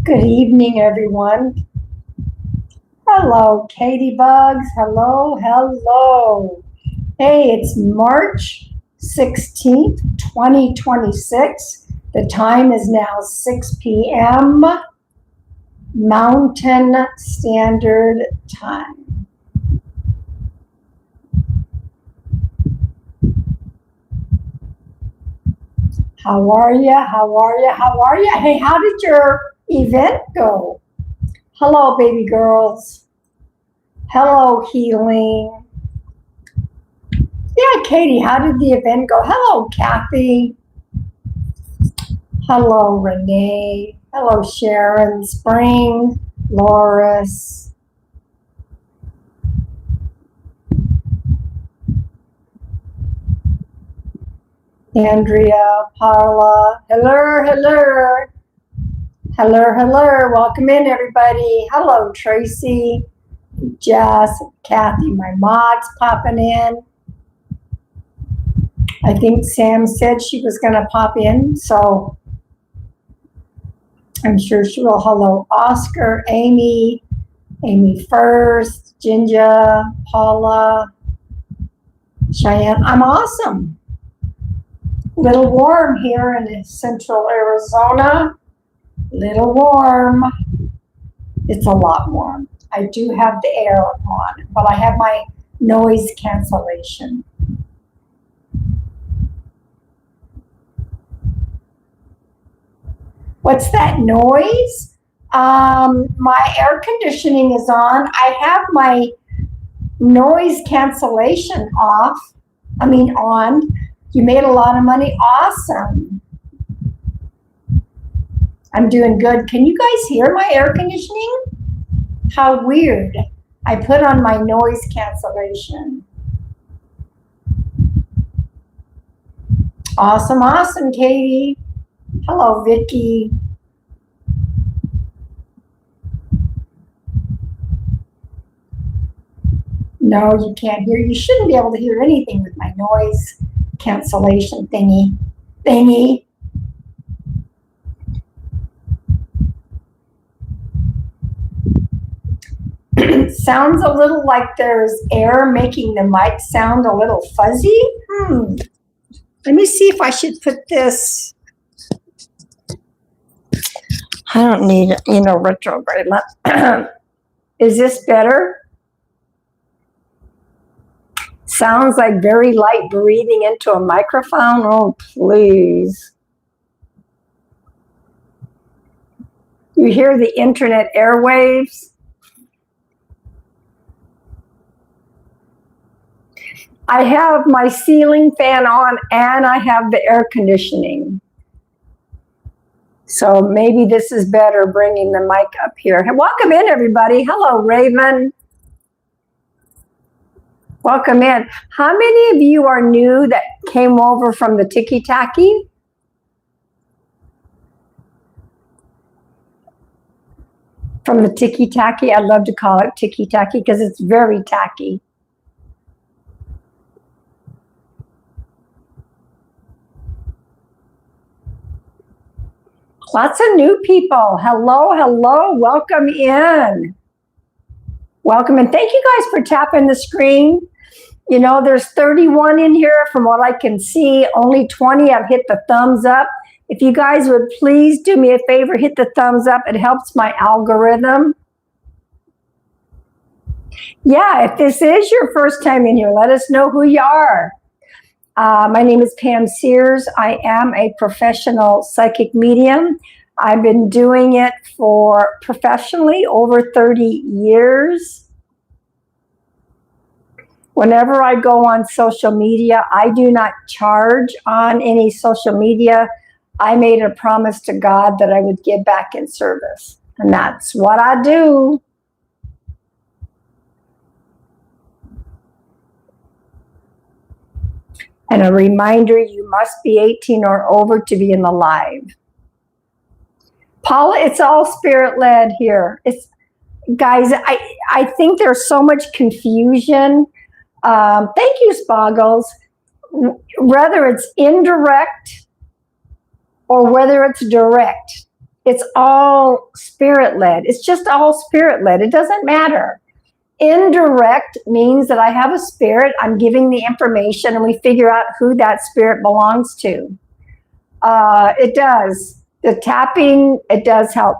Good evening, everyone. Hello, Katie Bugs. Hello, hello. Hey, it's March 16th, 2026. The time is now 6 p.m. Mountain Standard Time. How are you? How are you? How are you? Hey, how did your event go? Hello, baby girls. Hello, healing. Yeah, Katie, how did the event go? Hello, Kathy. Hello, Renee. Hello, Sharon, Spring, Loris. Andrea, Paula. Hello, hello. Hello, hello. Welcome in, everybody. Hello, Tracy, Jess, Kathy, my mods popping in. I think Sam said she was going to pop in, so I'm sure she will. Hello, Oscar, Amy First, Ginger, Paula, Cheyenne. I'm awesome. Little warm here in central Arizona. Little warm. It's a lot warm. I do have the air on, but I have my noise cancellation. What's that noise? My air conditioning is on. I have my noise cancellation on. You made a lot of money. Awesome. I'm doing good. Can you guys hear my air conditioning? How weird. I put on my noise cancellation. Awesome, awesome, Katie. Hello, Vicky. No, you can't hear. You shouldn't be able to hear anything with my noise cancellation thingy. Sounds a little like there's air making the mic sound a little fuzzy. Let me see if I should put this. I don't need, retrograde. Is this better? Sounds like very light breathing into a microphone. Oh, please. You hear the internet airwaves? I have my ceiling fan on and I have the air conditioning. So maybe this is better bringing the mic up here. Welcome in, everybody. Hello, Raven. Welcome in. How many of you are new that came over from the Tiki Taki? From the Tiki Taki, I love to call it Tiki Taki because it's very tacky. Lots of new people. Hello, hello. Welcome in. Welcome in. Thank you guys for tapping the screen. There's 31 in here from what I can see. Only 20 have hit the thumbs up. If you guys would please do me a favor, hit the thumbs up. It helps my algorithm. Yeah, if this is your first time in here, let us know who you are. My name is Pam Sears. I am a professional psychic medium. I've been doing it for professionally over 30 years. Whenever I go on social media, I do not charge on any social media. I made a promise to God that I would give back in service, and that's what I do. And a reminder, you must be 18 or over to be in the live. Paula, it's all spirit-led here. Guys, I think there's so much confusion. Thank you, Spoggles. Whether it's indirect or whether it's direct, It's all spirit-led. It's just all spirit-led. It doesn't matter. Indirect means that I have a spirit, I'm giving the information, and we figure out who that spirit belongs to. It does. The tapping, it does help.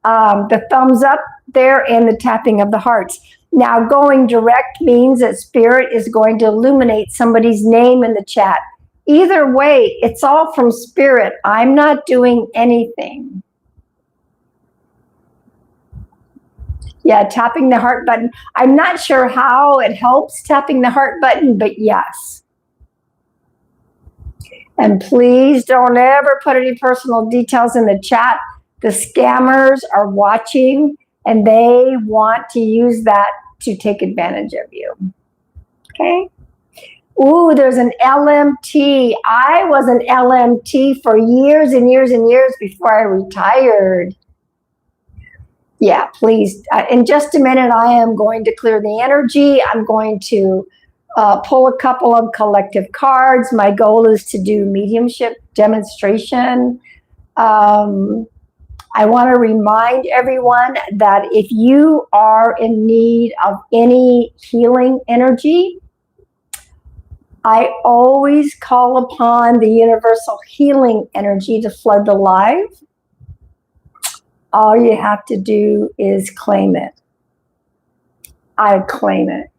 The thumbs up there and the tapping of the hearts. Now, going direct means that spirit is going to illuminate somebody's name in the chat. Either way, it's all from spirit. I'm not doing anything. Yeah, tapping the heart button. I'm not sure how it helps, tapping the heart button, but yes. And please don't ever put any personal details in the chat. The scammers are watching and they want to use that to take advantage of you. Okay? Ooh, there's an LMT. I was an LMT for years and years and years before I retired. Yeah, please. In just a minute, I am going to clear the energy. I'm going to pull a couple of collective cards. My goal is to do mediumship demonstration. I want to remind everyone that if you are in need of any healing energy, I always call upon the universal healing energy to flood the live. All you have to do is claim it. I claim it.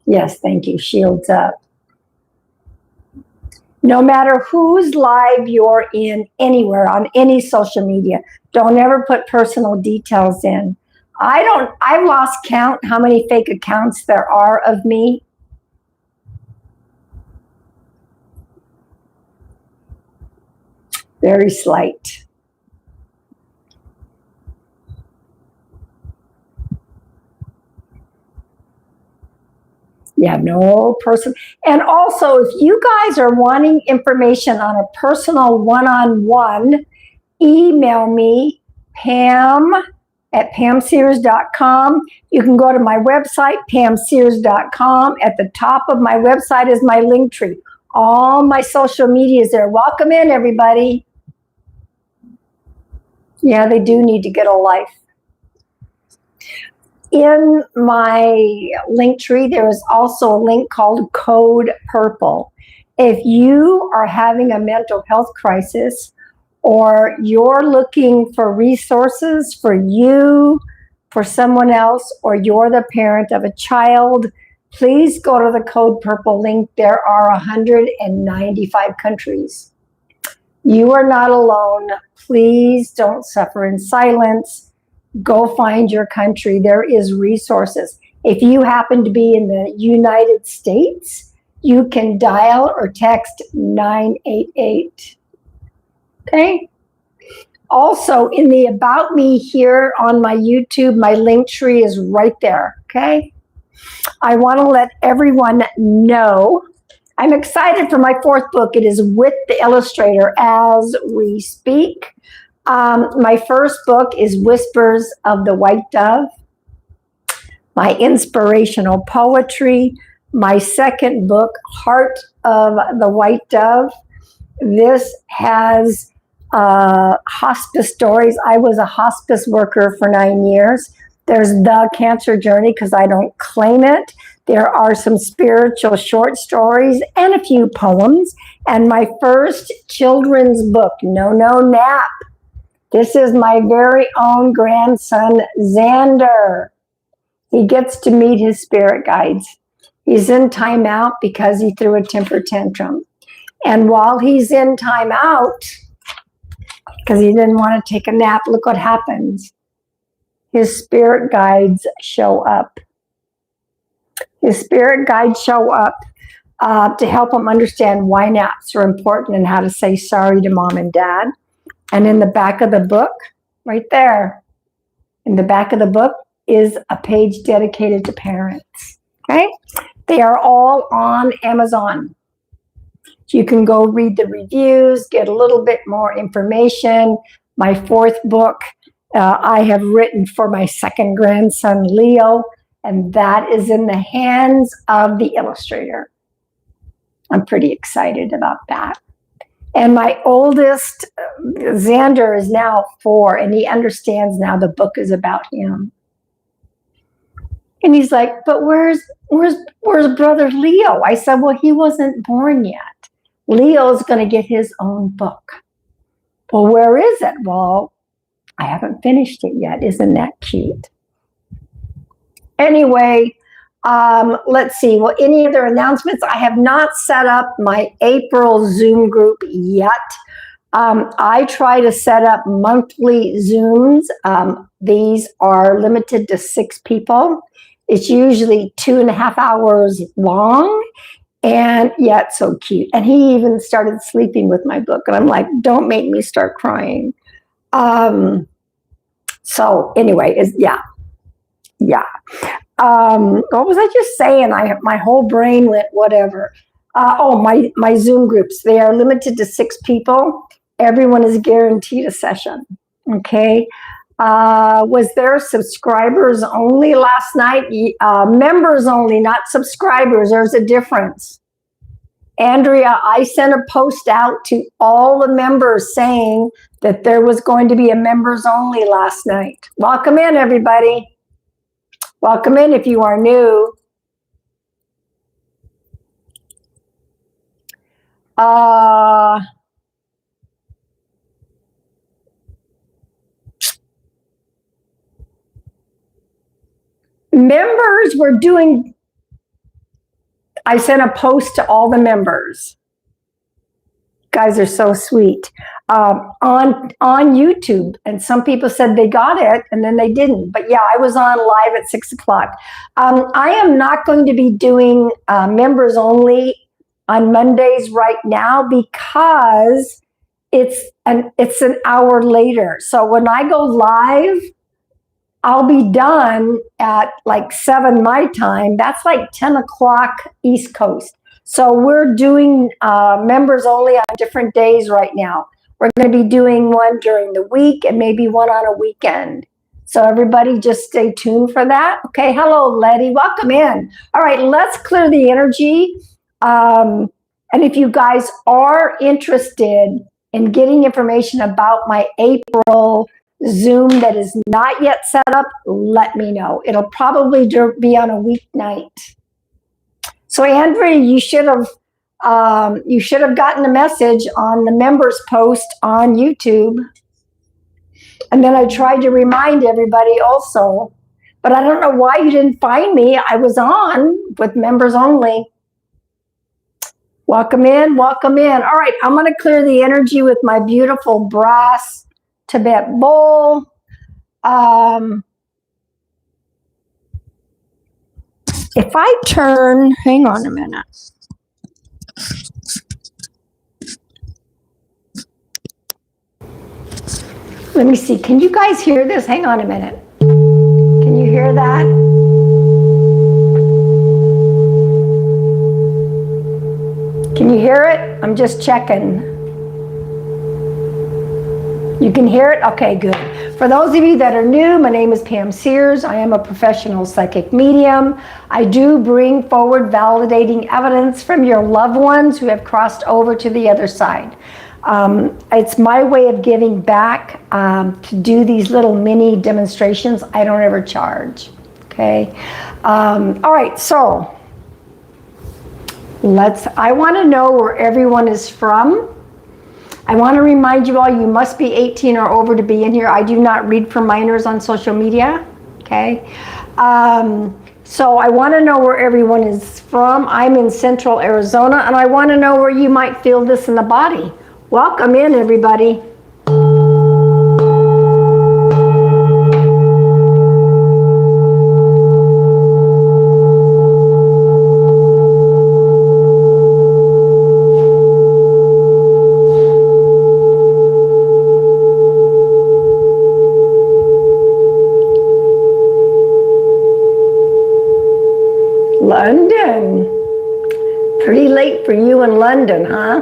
Yes, thank you. Shields up. No matter whose live you're in, anywhere, on any social media, don't ever put personal details in. I've lost count how many fake accounts there are of me. Very slight. Yeah, no person. And also, if you guys are wanting information on a personal one-on-one, email me, Pam@pamsears.com. You can go to my website, pamsears.com. At the top of my website is my link tree. All my social media is there. Welcome in, everybody. Yeah, they do need to get a life. In my link tree, there is also a link called Code Purple. If you are having a mental health crisis or you're looking for resources for you, for someone else, or you're the parent of a child, please go to the Code Purple link. There are 195 countries. You are not alone. Please don't suffer in silence. Go find your country. There is resources. If you happen to be in the United States, you can dial or text 988. Okay? Also, in the About Me here on my YouTube, my link tree is right there. Okay? I want to let everyone know I'm excited for my fourth book. It is with the illustrator as we speak. My first book is Whispers of the White Dove, my inspirational poetry. My second book, Heart of the White Dove. This has hospice stories. I was a hospice worker for 9 years. There's The Cancer Journey, because I don't claim it. There are some spiritual short stories and a few poems. And my first children's book, No Nap. This is my very own grandson, Xander. He gets to meet his spirit guides. He's in timeout because he threw a temper tantrum. And while he's in timeout, because he didn't want to take a nap, look what happens. His spirit guides show up. His spirit guides show up to help him understand why naps are important and how to say sorry to mom and dad. And in the back of the book, right there, in the back of the book is a page dedicated to parents. Okay? They are all on Amazon. You can go read the reviews, get a little bit more information. My fourth book, I have written for my second grandson, Leo, and that is in the hands of the illustrator. I'm pretty excited about that. And my oldest, Xander, is now 4, and he understands now the book is about him. And he's like, but where's brother Leo? I said, well, he wasn't born yet. Leo's going to get his own book. Well, where is it? Well, I haven't finished it yet. Isn't that cute? Anyway, let's see. Well, any other announcements? I have not set up my April Zoom group yet. I try to set up monthly Zooms. These are limited to 6 people. It's usually 2.5 hours long, and yeah, it's so cute. And he even started sleeping with my book, and I'm like, don't make me start crying. So anyway, yeah. What was I just saying? My whole brain went whatever. My Zoom groups, they are limited to 6 people. Everyone is guaranteed a session. Okay. Was there subscribers only last night? Members only, not subscribers. There's a difference. Andrea, I sent a post out to all the members saying that there was going to be a members only last night. Welcome in, everybody. Welcome in if you are new. Members were doing, I sent a post to all the members. Guys are so sweet. On YouTube, and some people said they got it and then they didn't. But yeah, I was on live at 6 o'clock. I am not going to be doing members only on Mondays right now because it's an hour later. So when I go live, I'll be done at like 7 my time. That's like 10 o'clock East Coast. So we're doing members only on different days right now. We're going to be doing one during the week and maybe one on a weekend. So everybody just stay tuned for that. Okay, hello, Letty. Welcome in. All right, let's clear the energy. And if you guys are interested in getting information about my April Zoom that is not yet set up, let me know. It'll probably be on a weeknight. So Andrea, you should have gotten a message on the members post on YouTube. And then I tried to remind everybody also, but I don't know why you didn't find me. I was on with members only. Welcome in, welcome in. All right, I'm going to clear the energy with my beautiful brass Tibet bowl. If I turn, hang on a minute. Let me see. Can you guys hear this? Hang on a minute. Can you hear that? Can you hear it? I'm just checking. You can hear it? Okay, good. For those of you that are new, my name is Pam Sears. I am a professional psychic medium. I do bring forward validating evidence from your loved ones who have crossed over to the other side. It's my way of giving back to do these little mini demonstrations. I don't ever charge. Okay. All right. So I want to know where everyone is from. I want to remind you all, you must be 18 or over to be in here. I do not read for minors on social media. Okay. So I want to know where everyone is from. I'm in Central Arizona, and I want to know where you might feel this in the body. Welcome in, everybody. London. Pretty late for you in London, huh?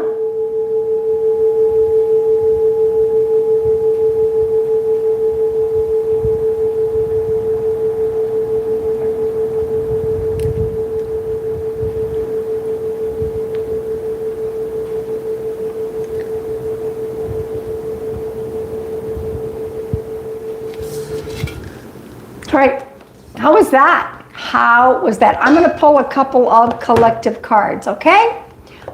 right. How was that? How was that? I'm going to pull a couple of collective cards, okay?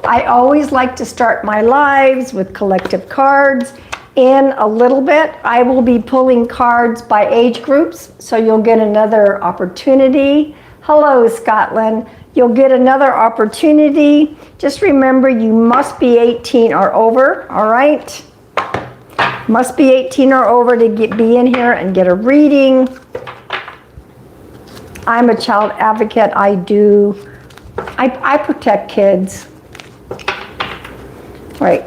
I always like to start my lives with collective cards. In a little bit, I will be pulling cards by age groups, so you'll get another opportunity. Hello, Scotland. You'll get another opportunity. Just remember, you must be 18 or over, all right? Must be 18 or over to be in here and get a reading. I'm a child advocate. I protect kids. Right.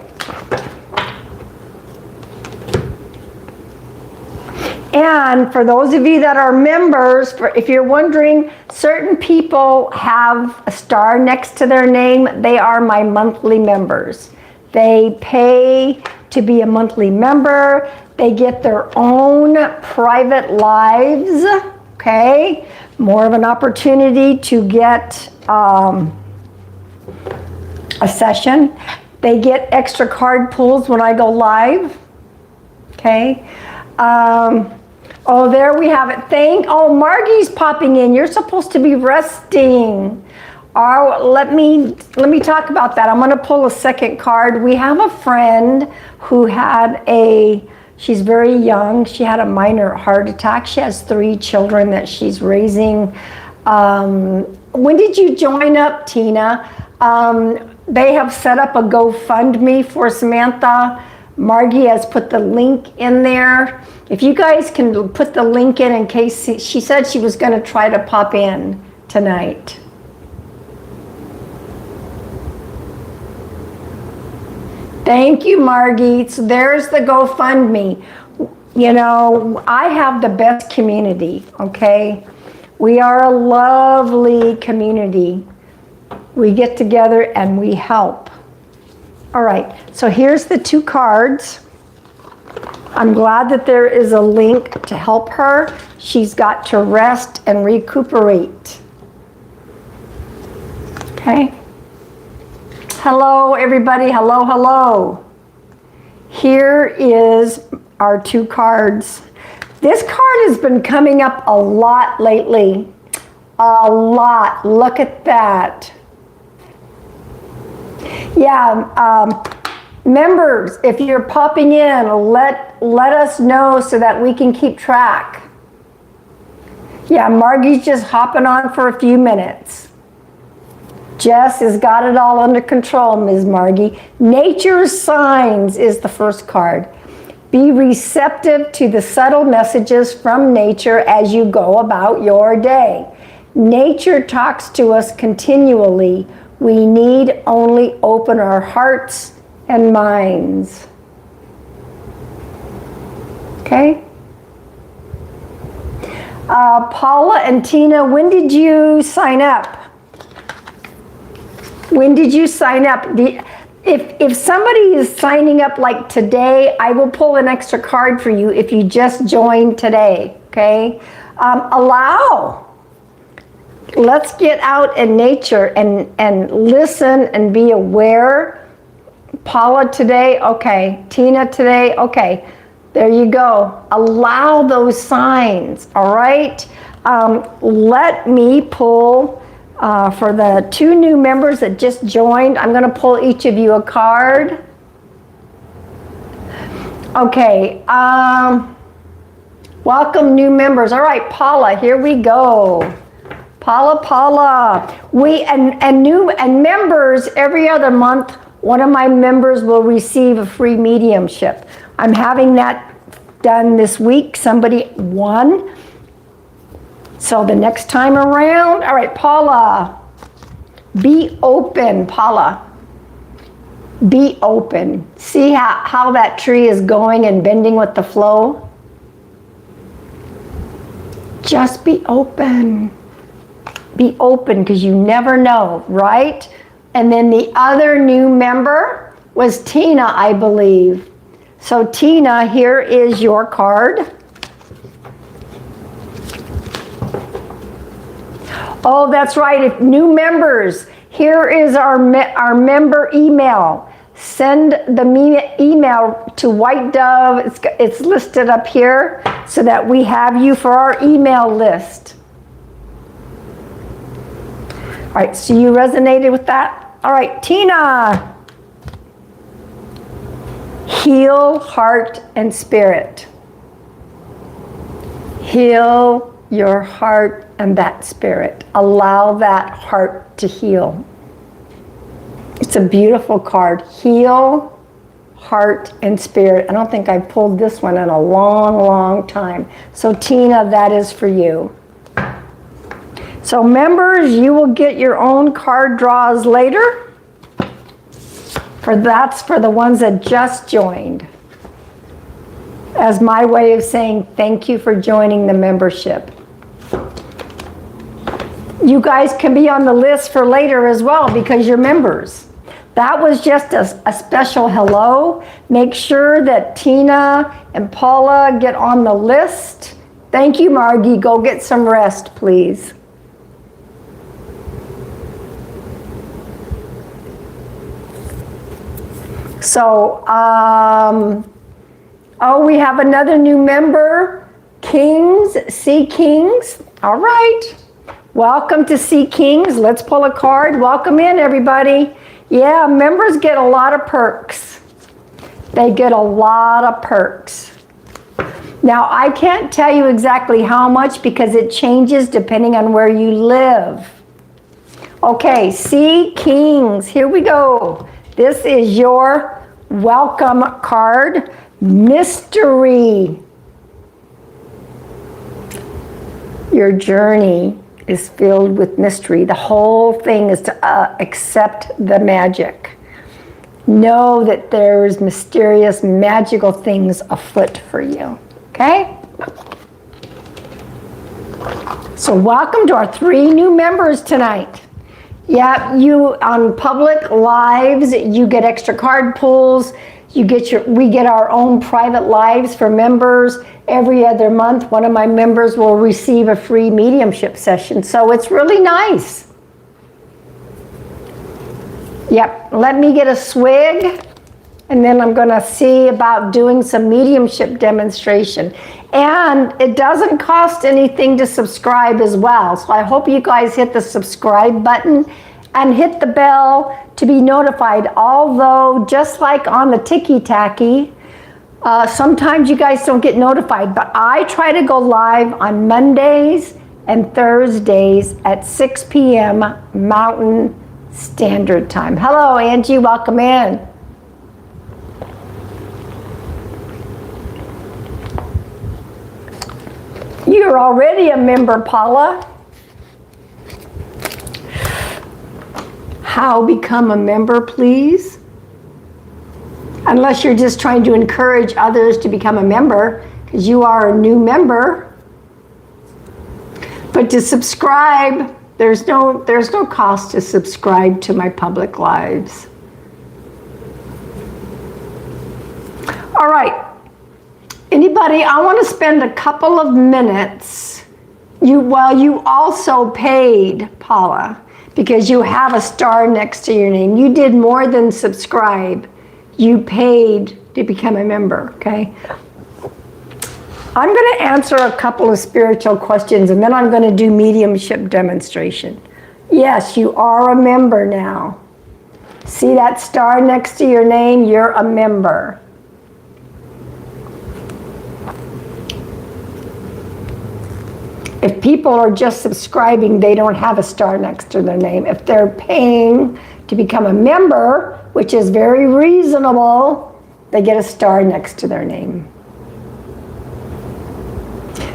And for those of you that are members, if you're wondering, certain people have a star next to their name. They are my monthly members. They pay to be a monthly member. They get their own private lives, okay? More of an opportunity to get a session. They get extra card pulls when I go live, okay? Oh, there we have it. Oh, Margie's popping in. You're supposed to be resting. Oh, let me talk about that. I'm going to pull a second card. We have a friend who had she's very young. She had a minor heart attack. She has 3 children that she's raising. When did you join up, Tina? They have set up a GoFundMe for Samantha. Margie has put the link in there. If you guys can put the link in case she said she was going to try to pop in tonight. Thank you, Margie. So there's the GoFundMe. You know, I have the best community, okay? We are a lovely community. We get together and we help. All right, so here's the 2 cards. I'm glad that there is a link to help her. She's got to rest and recuperate. Okay. Hello, everybody. Hello, hello. Here is our 2 cards. This card has been coming up a lot lately. A lot. Look at that. Yeah, members, if you're popping in, let us know so that we can keep track. Yeah, Margie's just hopping on for a few minutes. Jess has got it all under control, Ms. Margie. Nature's Signs is the first card. Be receptive to the subtle messages from nature as you go about your day. Nature talks to us continually. We need only open our hearts and minds. Okay? Paula and Tina, when did you sign up? When did you sign up? If somebody is signing up like today, I will pull an extra card for you if you just joined today, okay? Let's get out in nature and listen and be aware. Paula today, okay. Tina today, okay. There you go. Allow those signs, all right? Let me pull, for the 2 new members that just joined, I'm gonna pull each of you a card. Okay, welcome new members. All right, Paula, here we go. Paula. And members, every other month, one of my members will receive a free mediumship. I'm having that done this week. Somebody won. So the next time around, all right, Paula, be open, Paula. Be open. See how that tree is going and bending with the flow? Just be open. Be open, because you never know, right? And then the other new member was Tina, I believe. So Tina, here is your card. Oh, that's right. If new members, here is our member email. send the email to White Dove. It's listed up here so that we have you for our email list. All right, so you resonated with that? All right, Tina. Heal heart and spirit. Heal your heart and that spirit. Allow that heart to heal. It's a beautiful card. Heal, heart, and spirit. I don't think I've pulled this one in a long, long time. So Tina, that is for you. So members, you will get your own card draws later. That's for the ones that just joined. As my way of saying thank you for joining the membership. You guys can be on the list for later as well because you're members. That was just a special hello. Make sure that Tina and Paula get on the list. Thank you, Margie. Go get some rest, please. So, oh, we have another new member, Kings, Sea Kings. All right. Welcome to Sea Kings. Let's pull a card. Welcome in, everybody. Yeah, members get a lot of perks. They get a lot of perks. Now, I can't tell you exactly how much because it changes depending on where you live. Okay, Sea Kings, here we go. This is your welcome card, Mystery. Your journey is filled with mystery. The whole thing is to accept the magic. Know that there's mysterious, magical things afoot for you, okay? So welcome to our 3 new members tonight. Yeah, you on public lives, you get extra card pulls. We get our own private lives for members. Every other month, one of my members will receive a free mediumship session. So it's really nice. Yep, let me get a swig, and then I'm gonna see about doing some mediumship demonstration. And it doesn't cost anything to subscribe as well. So I hope you guys hit the subscribe button and hit the bell to be notified. Although, just like on the Tiki-Taki, sometimes you guys don't get notified, but I try to go live on Mondays and Thursdays at 6 p.m. Mountain Standard Time. Hello, Angie, welcome in. You're already a member, Paula. How become a member, please? Unless you're just trying to encourage others to become a member, because you are a new member. But to subscribe, there's no cost to subscribe to my public lives. All right. Anybody, I want to spend a couple of minutes. You also paid, Paula, because you have a star next to your name. You did more than subscribe. You paid to become a member, okay? I'm going to answer a couple of spiritual questions, and then I'm going to do mediumship demonstration. Yes, you are a member now. See that star next to your name? You're a member. If people are just subscribing, they don't have a star next to their name. If they're paying to become a member, which is very reasonable, they get a star next to their name.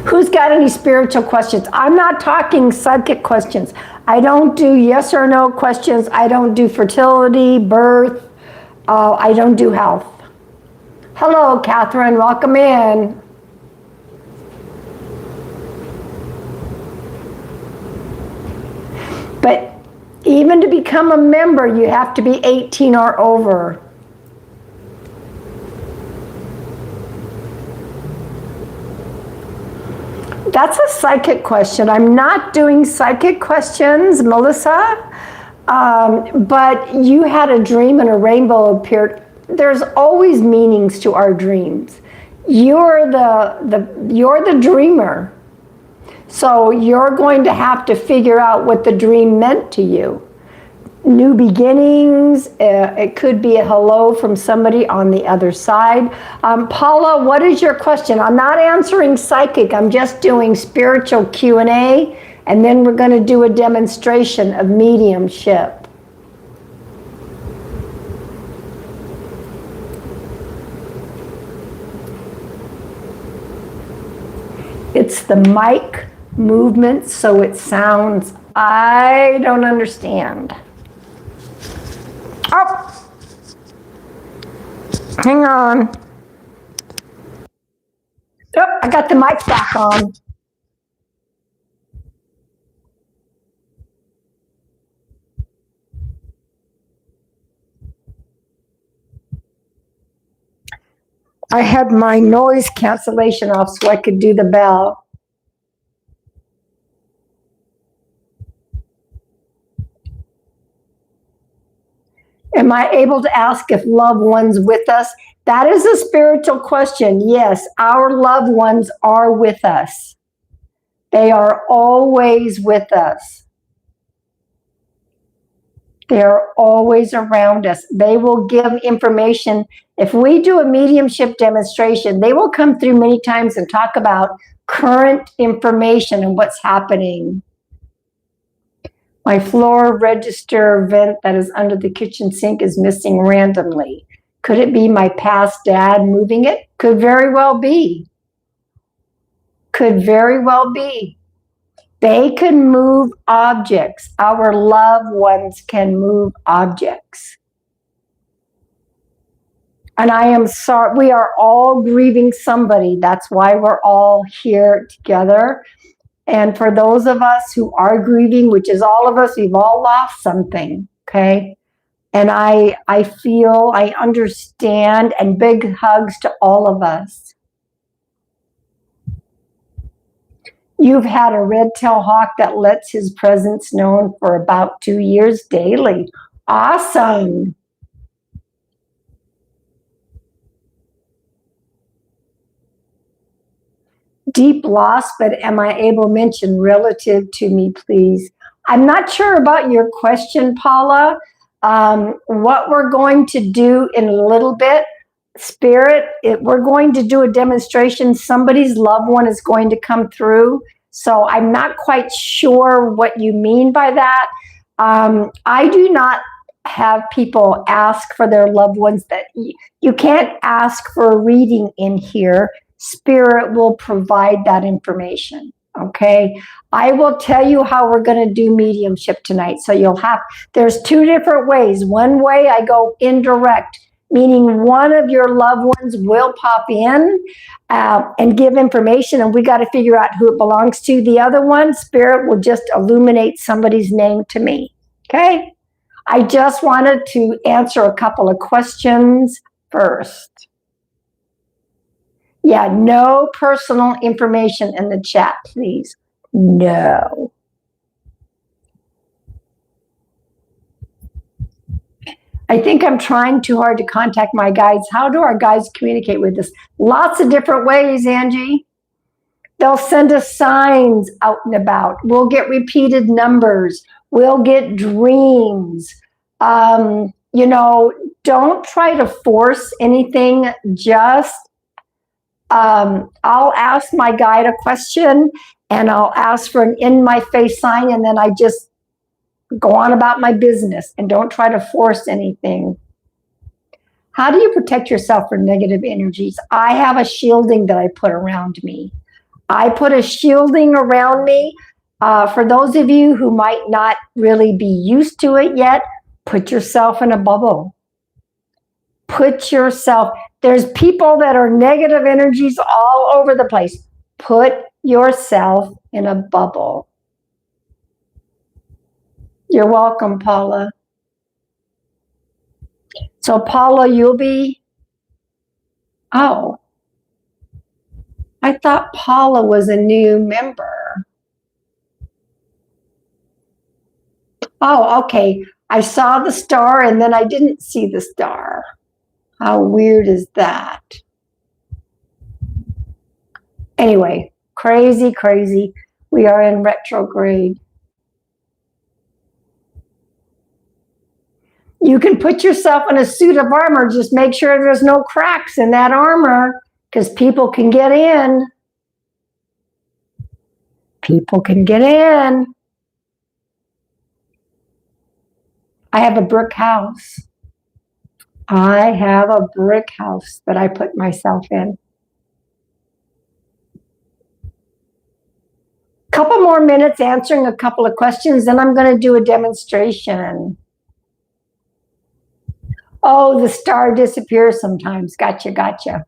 Who's got any spiritual questions? I'm not talking psychic questions. I don't do yes or no questions. I don't do fertility, birth. I don't do health. Hello, Catherine. Welcome in. But even to become a member, you have to be 18 or over. That's a psychic question. I'm not doing psychic questions, Melissa. But you had a dream and a rainbow appeared. There's always meanings to our dreams. You're the dreamer. So you're going to have to figure out what the dream meant to you. New beginnings, it could be a hello from somebody on the other side. Paula, what is your question? I'm not answering psychic, I'm just doing spiritual Q&A, and then we're going to do a demonstration of mediumship. It's the mic movement, so it sounds, I don't understand. Oh, hang on. Oh, I got the mic back on. I had my noise cancellation off so I could do the bell. Am I able to ask if loved ones with us? That is a spiritual question. Yes, our loved ones are with us. They are always with us. They are always around us. They will give information. If we do a mediumship demonstration, they will come through many times and talk about current information and what's happening. My floor register vent that is under the kitchen sink is missing randomly. Could it be my past dad moving it? Could very well be. Could very well be. They can move objects. Our loved ones can move objects. And I am sorry, we are all grieving somebody. That's why we're all here together. And for those of us who are grieving, which is all of us, we've all lost something, okay? And I feel, I understand, and big hugs to all of us. You've had a red-tailed hawk that lets his presence known for about 2 years daily. Awesome. Deep loss, but am I able to mention relative to me, please? I'm not sure about your question, Paula. What we're going to do in a little bit, Spirit, we're going to do a demonstration. Somebody's loved one is going to come through. So I'm not quite sure what you mean by that. I do not have people ask for their loved ones. That you can't ask for a reading in here. Spirit will provide that information. Okay. I will tell you how we're going to do mediumship tonight. So there's 2 different ways. One way I go indirect, meaning one of your loved ones will pop in and give information, and we got to figure out who it belongs to. The other one, Spirit will just illuminate somebody's name to me. Okay. I just wanted to answer a couple of questions first. Yeah, no personal information in the chat, please. No. I think I'm trying too hard to contact my guides. How do our guides communicate with us? Lots of different ways, Angie. They'll send us signs out and about. We'll get repeated numbers. We'll get dreams. You know, don't try to force anything. Just I'll ask my guide a question and I'll ask for an in my face sign, and then I just go on about my business and don't try to force anything. How do you protect yourself from negative energies? I have a shielding that I put around me. I put a shielding around me. For those of you who might not really be used to it yet, put yourself in a bubble. There's people that are negative energies all over the place. Put yourself in a bubble. You're welcome, Paula. So Paula, you'll be, oh, I thought Paula was a new member. Oh, okay. I saw the star and then I didn't see the star. How weird is that? Anyway, crazy, crazy. We are in retrograde. You can put yourself in a suit of armor. Just make sure there's no cracks in that armor because people can get in. People can get in. I have a brick house. I have a brick house that I put myself in. Couple more minutes answering a couple of questions, then I'm going to do a demonstration. Oh, the star disappears sometimes. Gotcha.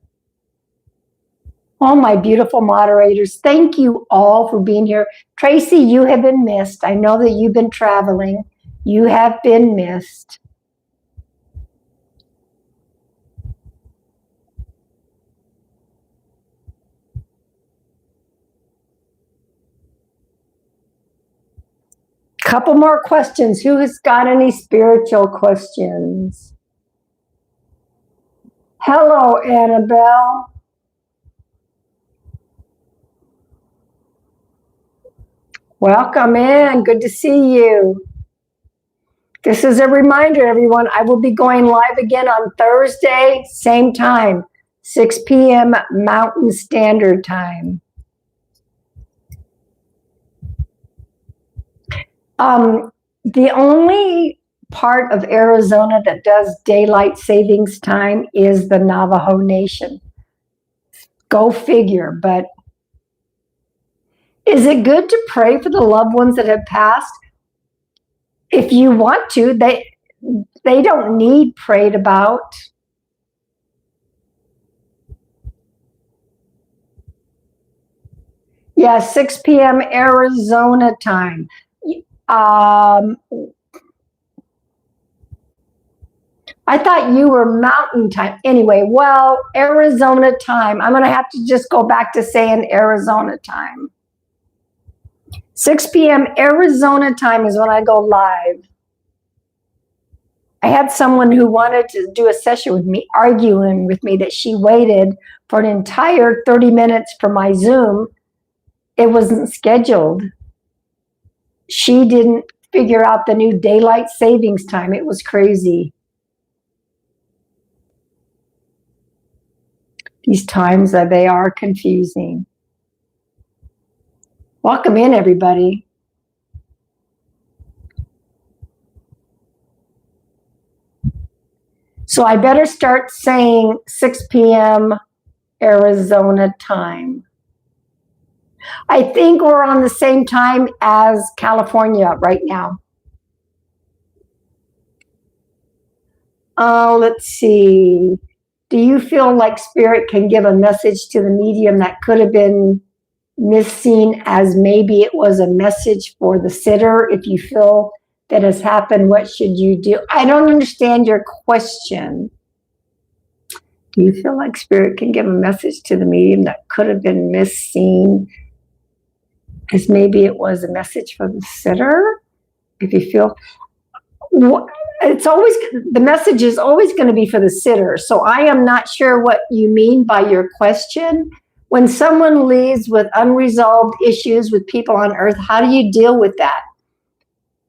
Oh, my beautiful moderators. Thank you all for being here. Tracy, you have been missed. I know that you've been traveling. You have been missed. Couple more questions. Who has got any spiritual questions? Hello, Annabelle. Welcome in. Good to see you. This is a reminder, everyone. I will be going live again on Thursday, same time, 6 p.m. Mountain Standard Time. The only part of Arizona that does daylight savings time is the Navajo Nation. Go figure, but is it good to pray for the loved ones that have passed? If you want to, they don't need prayed about. Yeah, 6 p.m. Arizona time. I thought you were mountain time. Anyway, well, Arizona time. I'm going to have to just go back to saying Arizona time. 6 p.m. Arizona time is when I go live. I had someone who wanted to do a session with me, arguing with me that she waited for an entire 30 minutes for my Zoom. It wasn't scheduled. She didn't figure out the new daylight savings time. It was crazy. These times, they are confusing. Welcome in, everybody. So I better start saying 6 p.m. Arizona time. I think we're on the same time as California right now. Let's see. Do you feel like spirit can give a message to the medium that could have been missing, as maybe it was a message for the sitter? If you feel that has happened, what should you do? I don't understand your question. Do you feel like spirit can give a message to the medium that could have been missing, as maybe it was a message for the sitter? If you feel, it's always, the message is always going to be for the sitter. So I am not sure what you mean by your question. When someone leaves with unresolved issues with people on earth, how do you deal with that?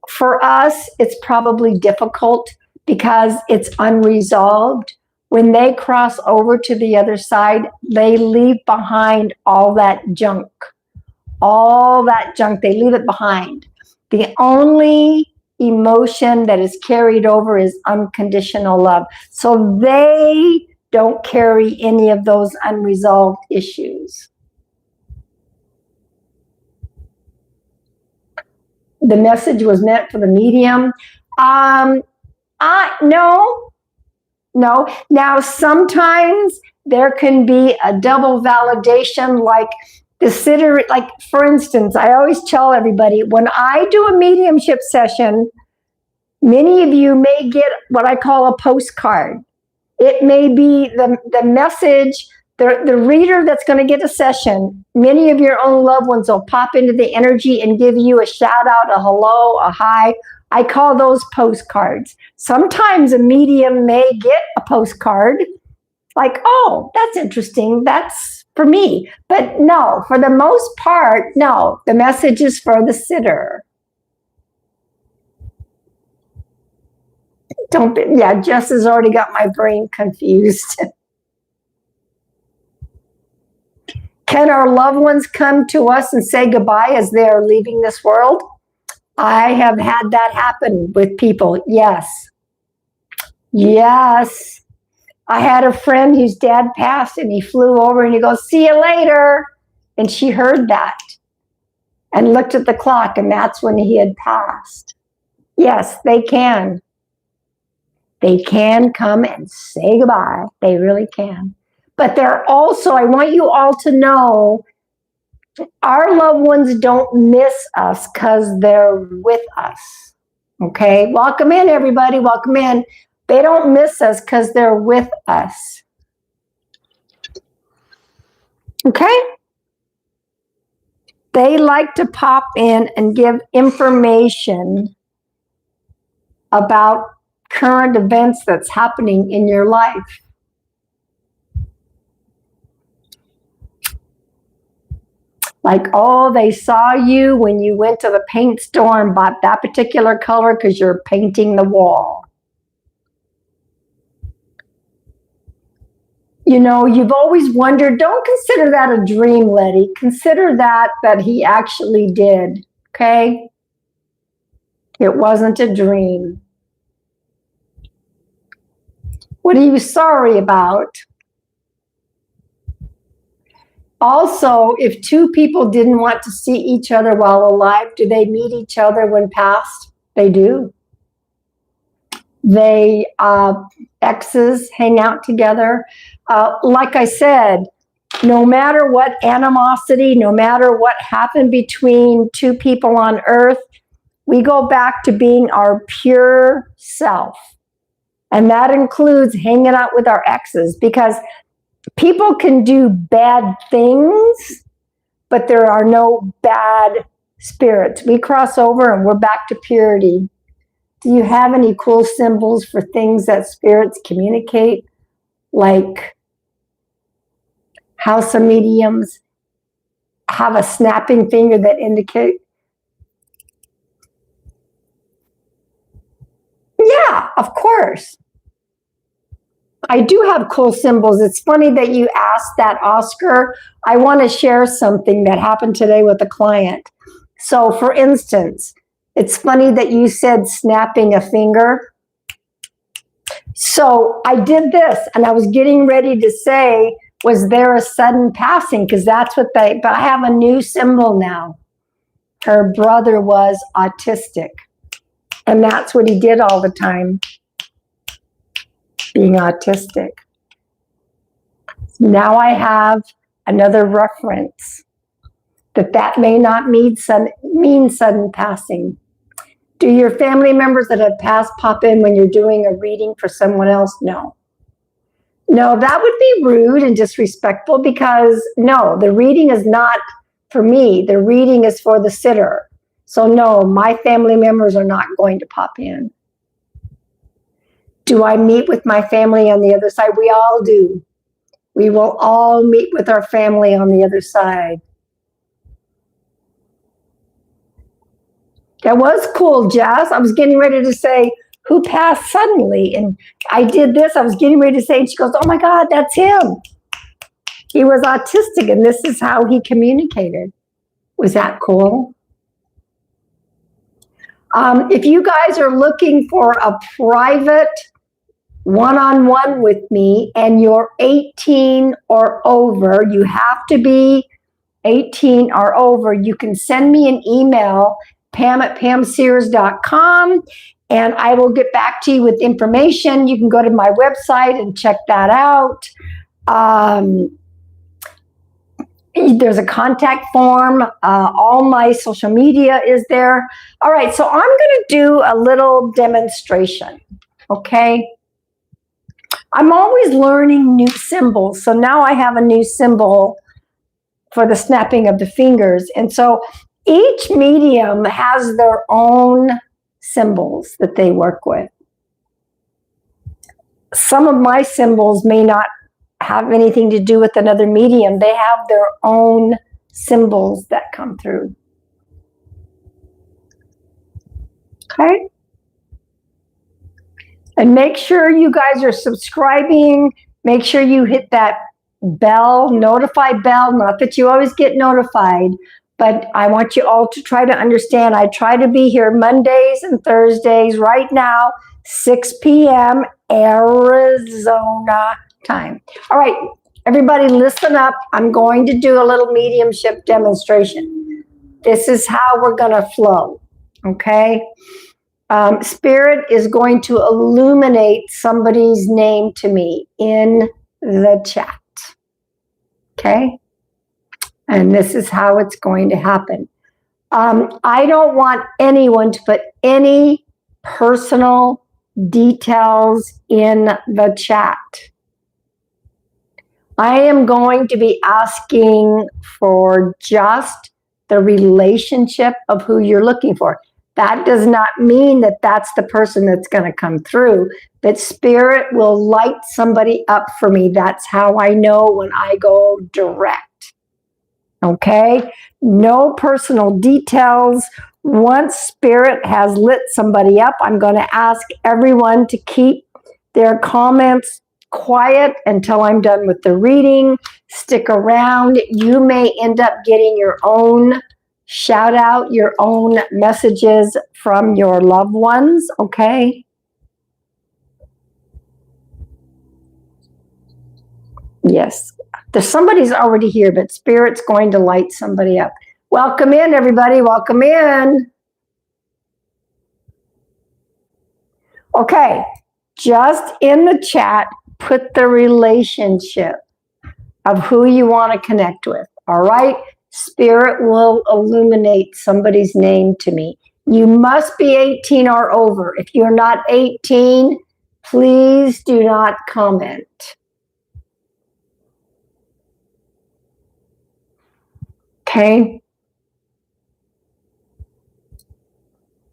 For us, it's probably difficult because it's unresolved. When they cross over to the other side, they leave behind all that junk. All that junk, they leave it behind. The only emotion that is carried over is unconditional love. So they don't carry any of those unresolved issues. The message was meant for the medium. No. Now, sometimes there can be a double validation, like the sitter, like for instance, I always tell everybody, when I do a mediumship session, many of you may get what I call a postcard. It may be the message, the reader that's going to get a session. Many of your own loved ones will pop into the energy and give you a shout out, a hello, a hi, I call those postcards. Sometimes a medium may get a postcard like, oh, that's interesting. That's for me. But no, for the most part, no, the message is for the sitter. Jess has already got my brain confused. Can our loved ones come to us and say goodbye as they are leaving this world? I have had that happen with people. Yes. Yes. I had a friend whose dad passed and he flew over and he goes, see you later. And she heard that and looked at the clock and that's when he had passed. Yes, they can. They can come and say goodbye. They really can. But they're also, I want you all to know, our loved ones don't miss us because they're with us. Okay? Welcome in, everybody. Welcome in. They don't miss us because they're with us. Okay? They like to pop in and give information about current events that's happening in your life. Like, oh, they saw you when you went to the paint store and bought that particular color because you're painting the wall. You know, you've always wondered, don't consider that a dream, Letty. Consider that he actually did, okay? It wasn't a dream. What are you sorry about? Also, if two people didn't want to see each other while alive, do they meet each other when passed? They do. They, exes hang out together. Like I said, no matter what animosity, no matter what happened between two people on earth, we go back to being our pure self. And that includes hanging out with our exes, because people can do bad things, but there are no bad spirits. We cross over and we're back to purity. Do you have any cool symbols for things that spirits communicate? Like how some mediums have a snapping finger that indicate. Yeah, of course. I do have cool symbols. It's funny that you asked that, Oscar. I want to share something that happened today with a client. So, for instance, it's funny that you said snapping a finger. So I did this and I was getting ready to say, was there a sudden passing? Because that's what but I have a new symbol now. Her brother was autistic. And that's what he did all the time, being autistic. Now I have another reference that may not mean sudden passing. Do your family members that have passed pop in when you're doing a reading for someone else? No. No, that would be rude and disrespectful, because no, the reading is not for me. The reading is for the sitter. So no, my family members are not going to pop in. Do I meet with my family on the other side? We all do. We will all meet with our family on the other side. That was cool, Jess. I was getting ready to say, who passed suddenly? And I did this. I was getting ready to say, and she goes, oh my God, that's him. He was autistic, and this is how he communicated. Was that cool? If you guys are looking for a private one-on-one with me and you're 18 or over, you have to be 18 or over, you can send me an email, pam@pamsears.com, and I will get back to you with information. You can go to my website and check that out. There's a contact form. All my social media is there. All right, so I'm going to do a little demonstration, okay? I'm always learning new symbols. So now I have a new symbol for the snapping of the fingers. And so each medium has their own symbols that they work with. Some of my symbols may not have anything to do with another medium. They have their own symbols that come through. Okay? And make sure you guys are subscribing. Make sure you hit that bell, notify bell. Not that you always get notified, but I want you all to try to understand. I try to be here Mondays and Thursdays right now, 6 p.m. Arizona time. All right, everybody listen up. I'm going to do a little mediumship demonstration. This is how we're going to flow, okay? Spirit is going to illuminate somebody's name to me in the chat, okay? And this is how it's going to happen. I don't want anyone to put any personal details in the chat. I am going to be asking for just the relationship of who you're looking for. That does not mean that that's the person that's going to come through, but Spirit will light somebody up for me. That's how I know when I go direct. Okay? No personal details. Once Spirit has lit somebody up, I'm going to ask everyone to keep their comments quiet until I'm done with the reading. Stick around. You may end up getting your own shout out, your own messages from your loved ones, okay? Yes. There's somebody's already here, but Spirit's going to light somebody up. Welcome in, everybody. Welcome in. Okay. Just in the chat, put the relationship of who you want to connect with, all right? Spirit will illuminate somebody's name to me. You must be 18 or over. If you're not 18, please do not comment. Okay?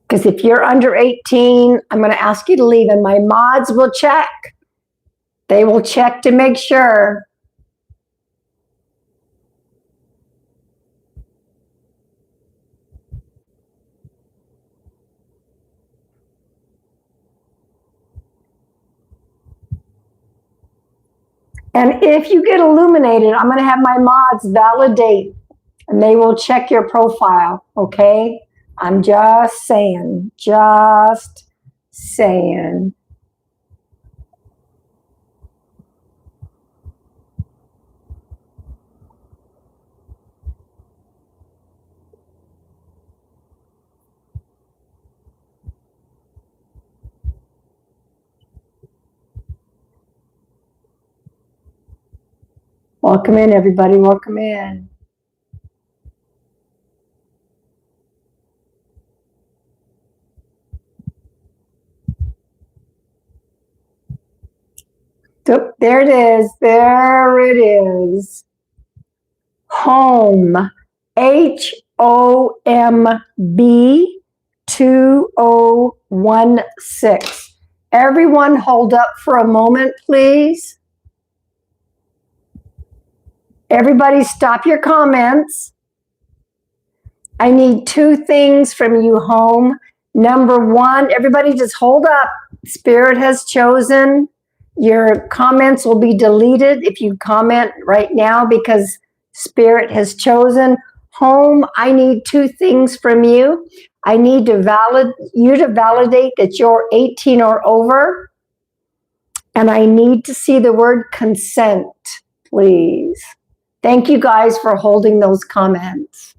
Because if you're under 18, I'm going to ask you to leave, and my mods will check. They will check to make sure. And if you get illuminated, I'm going to have my mods validate, and they will check your profile, okay? I'm just saying, just saying. Welcome in, everybody. Welcome in. So, there it is. There it is. Home. HOMB 2016. Everyone hold up for a moment, please. Everybody stop your comments. I need two things from you, home. Number one, everybody just hold up. Spirit has chosen. Your comments will be deleted if you comment right now because Spirit has chosen. Home, I need two things from you. I need you to validate that you're 18 or over. And I need to see the word consent, please. Thank you guys for holding those comments.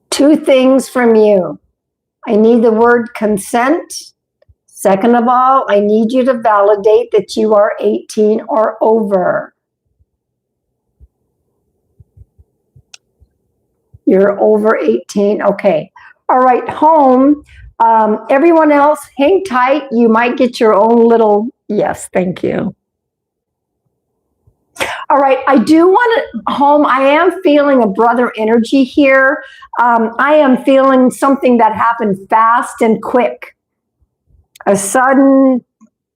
Two things from you. I need the word consent. Second of all, I need you to validate that you are 18 or over. You're over 18. Okay. All right, home. Everyone else, hang tight. You might get your own little, yes, thank you. All right, I do want to, home, I am feeling a brother energy here. I am feeling something that happened fast and quick. A sudden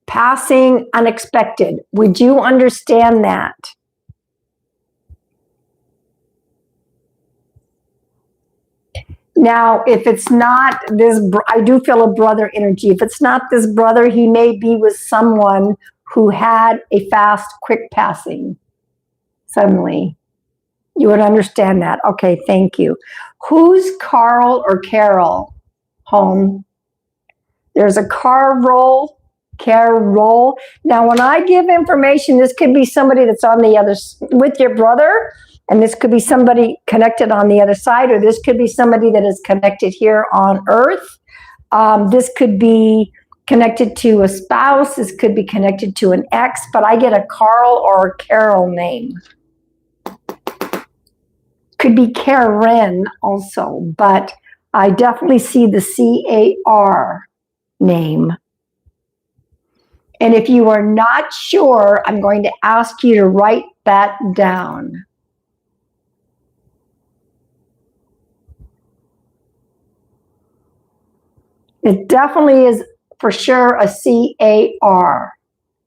passing, unexpected. Would you understand that? Now, if it's not this, I do feel a brother energy. If it's not this brother, he may be with someone who had a fast, quick passing suddenly. You would understand that. Okay, thank you. Who's Carl or Carol? Home. There's a Carol. Now, when I give information, this could be somebody that's on the other, with your brother, and this could be somebody connected on the other side, or this could be somebody that is connected here on Earth. This could be connected to a spouse. This could be connected to an ex, but I get a Carl or a Carol name. Could be Karen also, but I definitely see the C-A-R name. And if you are not sure, I'm going to ask you to write that down. It definitely is for sure a C-A-R.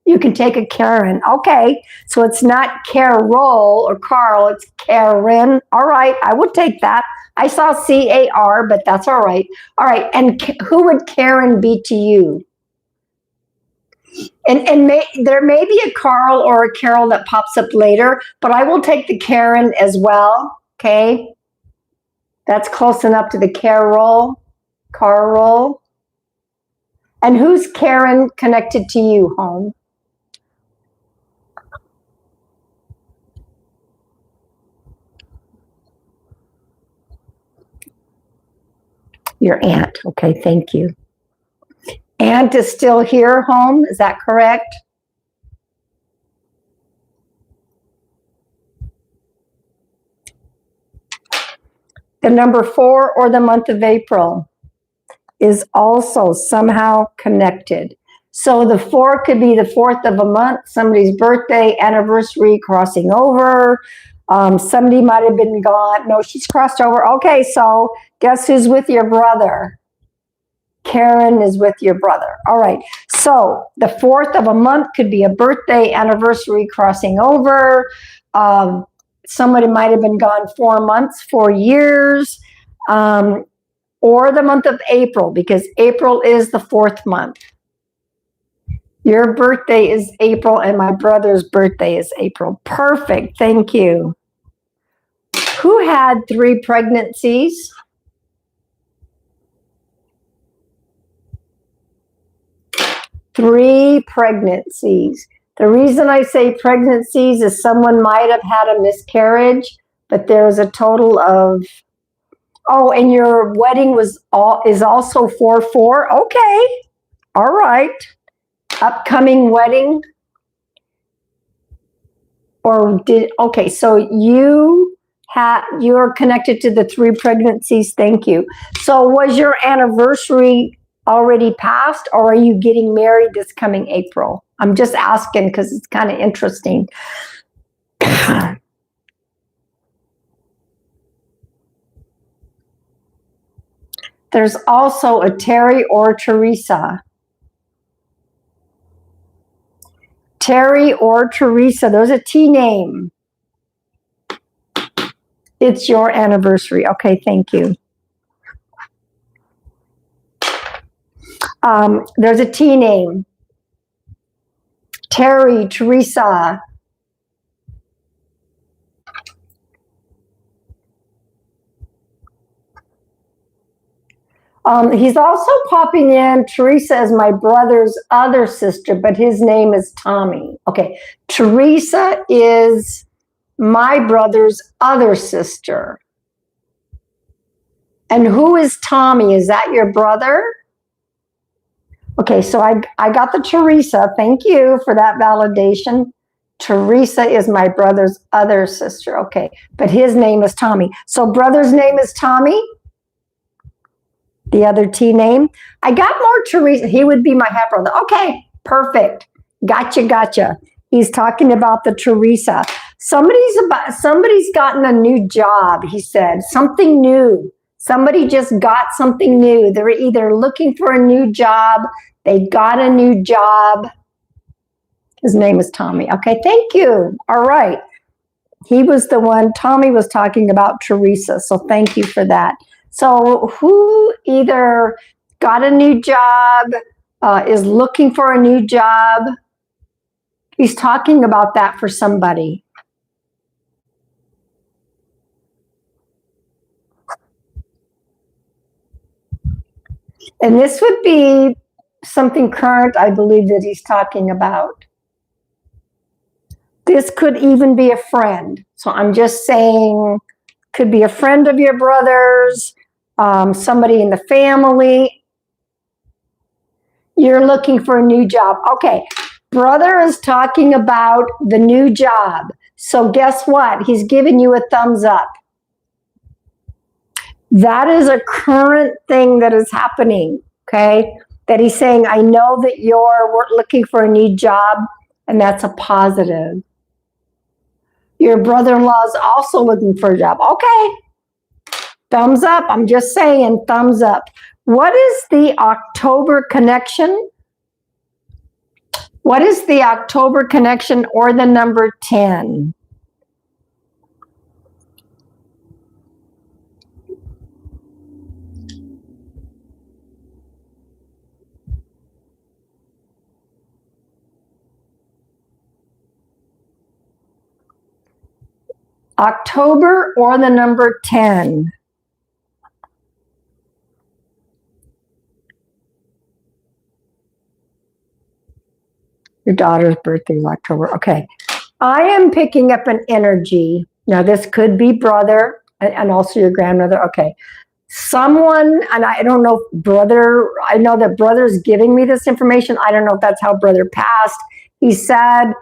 You can take a Karen. Okay, so it's not Carol or Carl, it's Karen. All right, I will take that. I saw C-A-R, but that's all right. All right, and who would Karen be to you? And there may be a Carl or a Carol that pops up later, but I will take the Karen as well, okay? That's close enough to the Carol. And who's Karen connected to you, home? Your aunt. Okay, thank you. Aunt is still here, home. Is that correct? The number 4 or the month of April is also somehow connected. So the 4 could be the 4th of a month, somebody's birthday, anniversary, crossing over. Somebody might have been gone. No, she's crossed over. Okay, so guess who's with your brother? Karen is with your brother. All right. So the 4th of a month could be a birthday, anniversary, crossing over. Somebody might have been gone 4 months, 4 years, or the month of April, because April is the 4th month. Your birthday is April, and my brother's birthday is April. Perfect. Thank you. Who had 3 pregnancies? Three pregnancies. The reason I say pregnancies is someone might have had a miscarriage, but there's a total of, oh, and your wedding is also 4/4. Okay. All right. Upcoming wedding. Okay, so you're connected to the 3 pregnancies. Thank you. So was your anniversary already passed, or are you getting married this coming April? I'm just asking because it's kind of interesting. There's also a Terry or Teresa. Terry or Teresa, there's a T name. It's your anniversary. Okay, thank you. There's a T name. Terry, Teresa. He's also popping in. Teresa is my brother's other sister, but his name is Tommy. Okay, Teresa is my brother's other sister. And who is Tommy? Is that your brother? Okay, so I got the Teresa. Thank you for that validation. Teresa is my brother's other sister. Okay, but his name is Tommy. So brother's name is Tommy? The other T name? I got more Teresa. He would be my half brother. Okay, perfect. Gotcha. He's talking about the Teresa. Somebody's gotten a new job, he said. Something new. Somebody just got something new. They're either looking for a new job, they got a new job. His name is Tommy. Okay, thank you. All right. He was the one, Tommy was talking about Teresa, so thank you for that. So who either got a new job, is looking for a new job? He's talking about that for somebody. And this would be something current, I believe, that he's talking about. This could even be a friend. So I'm just saying, could be a friend of your brother's, somebody in the family. You're looking for a new job. Okay, brother is talking about the new job. So guess what? He's giving you a thumbs up. That is a current thing that is happening, okay? That he's saying, I know that you're looking for a new job, and that's a positive. Your brother-in-law is also looking for a job. Okay, thumbs up. I'm just saying, thumbs up. What is the October connection? What is the October connection or the number 10? October or the number 10? Your daughter's birthday is October. Okay. I am picking up an energy. Now, this could be brother and also your grandmother. Okay. Someone, and I don't know if brother, I know that brother's giving me this information. I don't know if that's how brother passed. He said,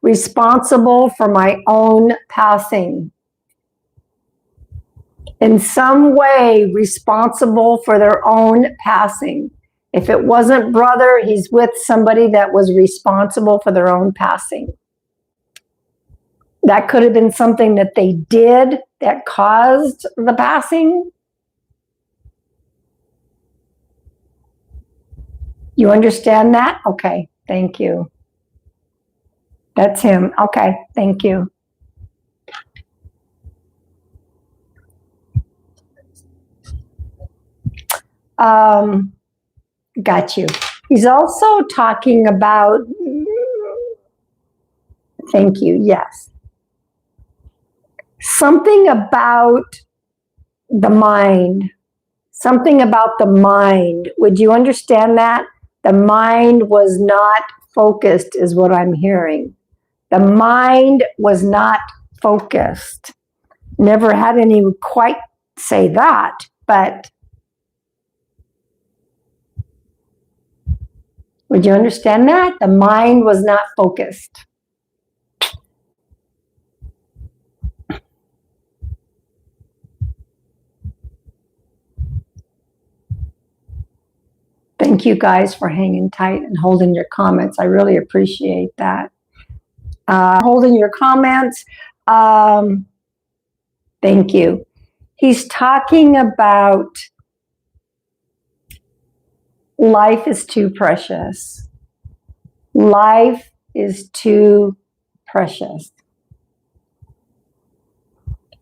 responsible for my own passing. In some way, responsible for their own passing. If it wasn't brother, he's with somebody that was responsible for their own passing. That could have been something that they did that caused the passing. You understand that? Okay, thank you. That's him. Okay, thank you. Got you. He's also talking about, thank you, yes. Something about the mind. Something about the mind. Would you understand that? The mind was not focused, is what I'm hearing. The mind was not focused. Never had any quite say that, but would you understand that? The mind was not focused. Thank you guys for hanging tight and holding your comments. I really appreciate that. Holding your comments. Thank you. He's talking about life is too precious. Life is too precious.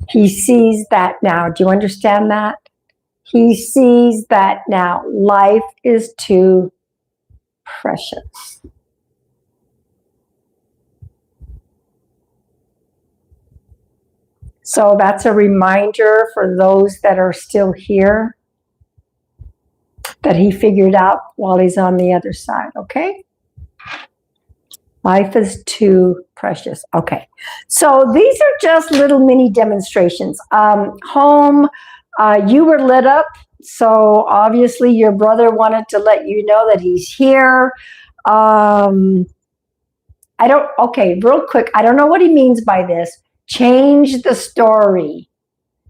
He sees that now. Do you understand that? He sees that now. Life is too precious. So that's a reminder for those that are still here that he figured out while he's on the other side, okay? Life is too precious. Okay, so these are just little mini demonstrations. Home, you were lit up, so obviously your brother wanted to let you know that he's here. Okay, real quick, I don't know what he means by this. Change the story.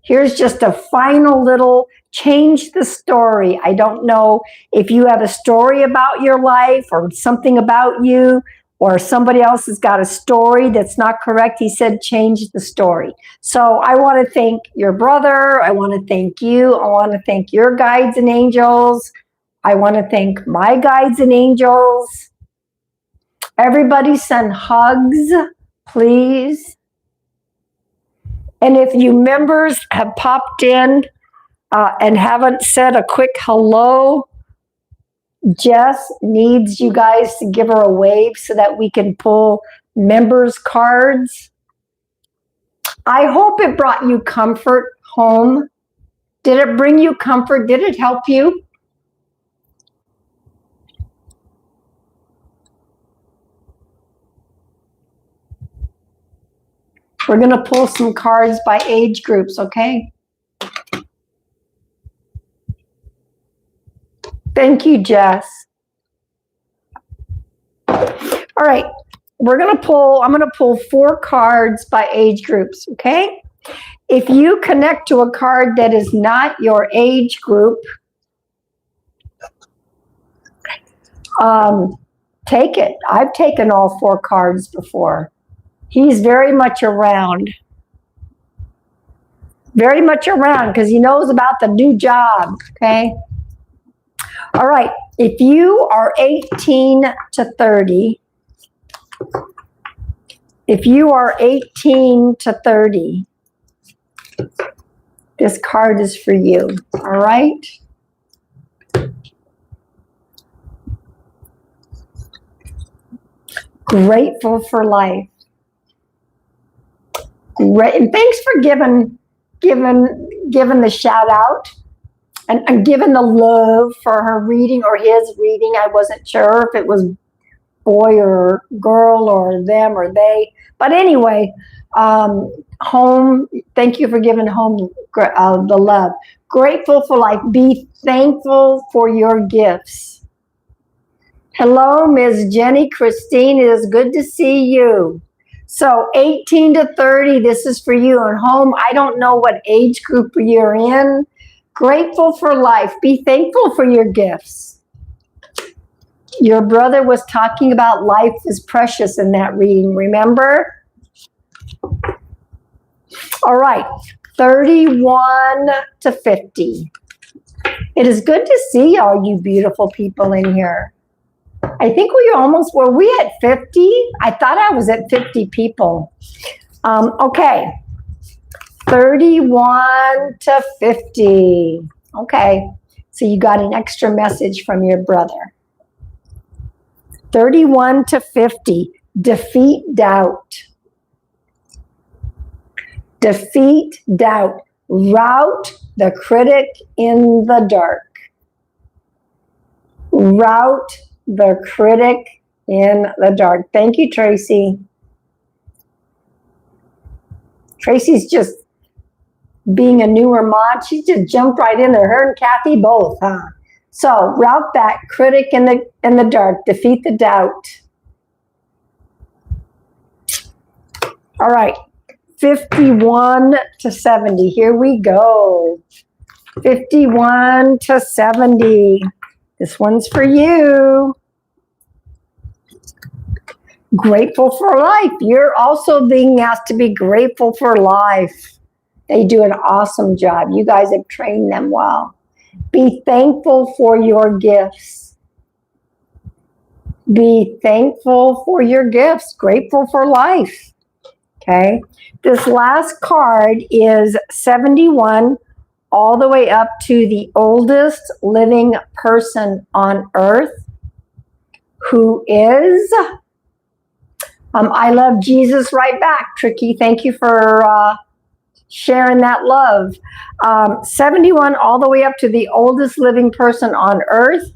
Here's just a final little change the story. I don't know if you have a story about your life or something about you, or somebody else has got a story that's not correct, he said, change the story. So I want to thank your brother. I want to thank you. I want to thank your guides and angels. I want to thank my guides and angels. Everybody send hugs, please. And if you members have popped in and haven't said a quick hello, Jess needs you guys to give her a wave so that we can pull members cards. I hope it brought you comfort home. Did it bring you comfort? Did it help you? We're going to pull some cards by age groups, okay? Thank you, Jess. All right, I'm going to pull 4 cards by age groups, okay? If you connect to a card that is not your age group, take it. I've taken all 4 cards before. He's very much around. Very much around because he knows about the new job, okay? All right, if you are 18 to 30, this card is for you, all right? Grateful for life. And thanks for giving the shout out and giving the love for her reading or his reading. I wasn't sure if it was boy or girl or them or they. But anyway, home, thank you for giving home the love. Grateful for life. Be thankful for your gifts. Hello, Ms. Jenny Christine. It is good to see you. So 18 to 30, this is for you. And home, I don't know what age group you're in. Grateful for life. Be thankful for your gifts. Your brother was talking about life is precious in that reading, remember? All right, 31 to 50. It is good to see all you beautiful people in here. I think were we at 50? I thought I was at 50 people. Okay, 31 to 50. Okay, so you got an extra message from your brother. 31 to 50, defeat doubt. Defeat doubt. Rout the critic in the dark. Rout the critic in the dark. Thank you, Tracy. Tracy's just being a newer mod. She just jumped right in there. Her and Kathy both, huh? So rout that critic in the dark. Defeat the doubt. All right. 51 to 70. Here we go. 51 to 70. This one's for you. Grateful for life. You're also being asked to be grateful for life. They do an awesome job. You guys have trained them well. Be thankful for your gifts. Be thankful for your gifts. Grateful for life. Okay. This last card is 71 all the way up to the oldest living person on earth, who is, I love Jesus right back. Tricky, thank you for sharing that love. 71 all the way up to the oldest living person on earth,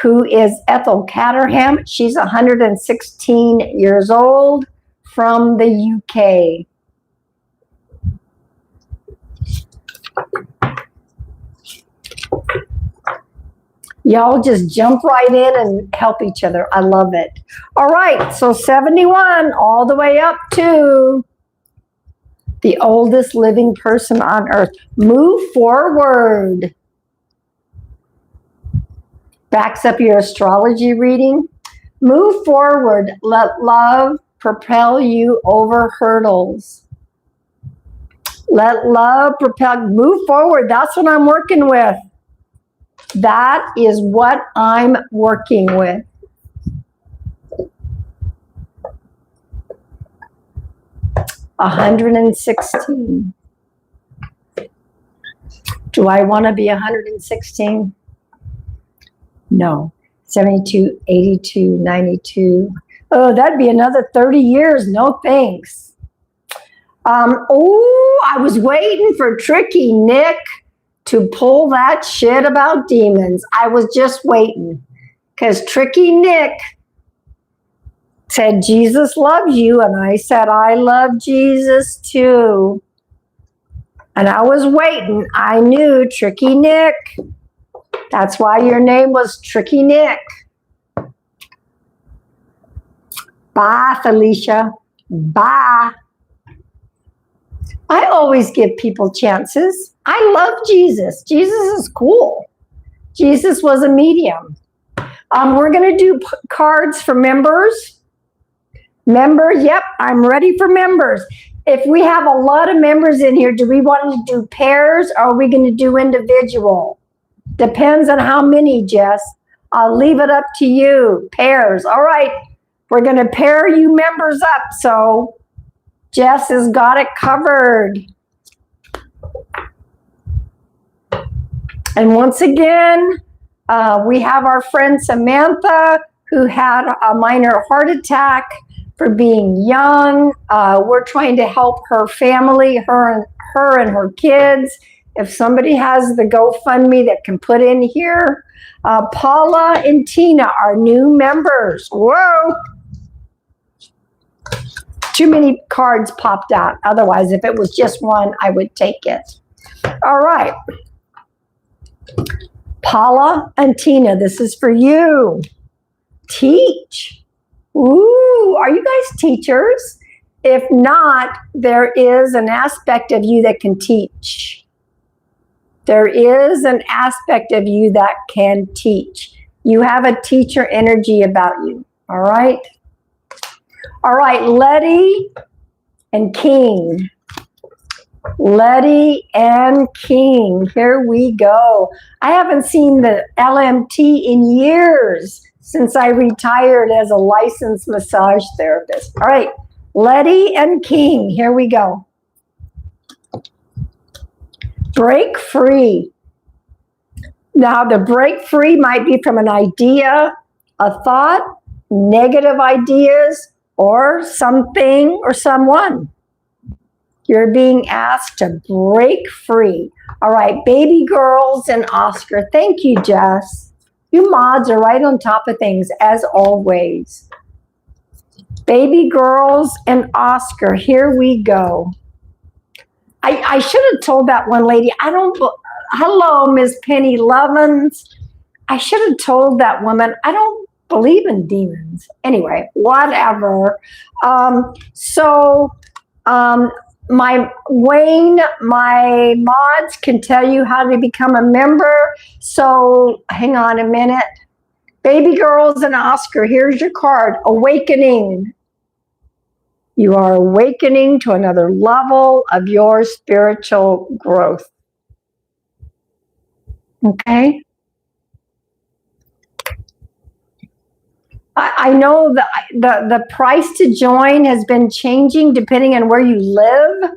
who is Ethel Caterham. She's 116 years old from the UK. Y'all just jump right in and help each other. I love it. All right, so 71 all the way up to the oldest living person on earth. Move forward. Backs up your astrology reading. Move forward. Let love propel you over hurdles. Let love propel, move forward. That's what I'm working with. That is what I'm working with. $116. Do I want to be 116? No. 72, 82, 92. Oh, that'd be another 30 years. No thanks. I was waiting for Tricky Nick to pull that shit about demons. I was just waiting because Tricky Nick said, Jesus loves you. And I said, I love Jesus too. And I was waiting. I knew Tricky Nick. That's why your name was Tricky Nick. Bye, Felicia. Bye. I always give people chances. I love Jesus. Jesus is cool. Jesus was a medium. We're going to do cards for members. Members, yep, I'm ready for members. If we have a lot of members in here, do we want to do pairs or are we going to do individual? Depends on how many, Jess. I'll leave it up to you. Pairs. All right. We're going to pair you members up. So Jess has got it covered. And once again, we have our friend Samantha who had a minor heart attack for being young. We're trying to help her family, her and her kids. If somebody has the GoFundMe that can put in here, Paula and Tina are new members. Whoa. Too many cards popped out. Otherwise, if it was just one, I would take it. All right. Paula and Tina, this is for you. Teach. Ooh, are you guys teachers? If not, there is an aspect of you that can teach. There is an aspect of you that can teach. You have a teacher energy about you. All right. All right, Letty and King. Letty and King. Here we go. I haven't seen the LMT in years since I retired as a licensed massage therapist. All right, Letty and King. Here we go. Break free. Now, the break free might be from an idea, a thought, negative ideas, or something or someone. You're being asked to break free. All right, baby girls and Oscar. Thank you, Jess. You mods are right on top of things, as always. Baby girls and Oscar, here we go. I should have told that one lady, hello, Miss Penny Lovins. I should have told that woman, I don't believe in demons. Anyway, whatever. My Wayne, my mods can tell you how to become a member. So hang on a minute. Baby girls and Oscar, here's your card. Awakening. You are awakening to another level of your spiritual growth. Okay? I know the price to join has been changing depending on where you live.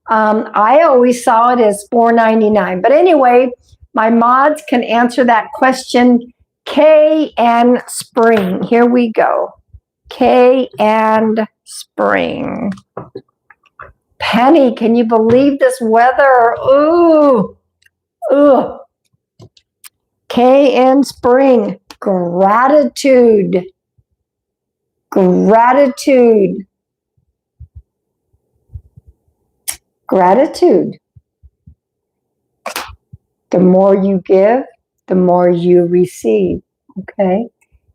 I always saw it as $4.99. But anyway, my mods can answer that question. K and Spring. Here we go. K and Spring. Penny, can you believe this weather? Ooh. Ooh. K and Spring. Gratitude. Gratitude. Gratitude. The more you give, the more you receive. Okay.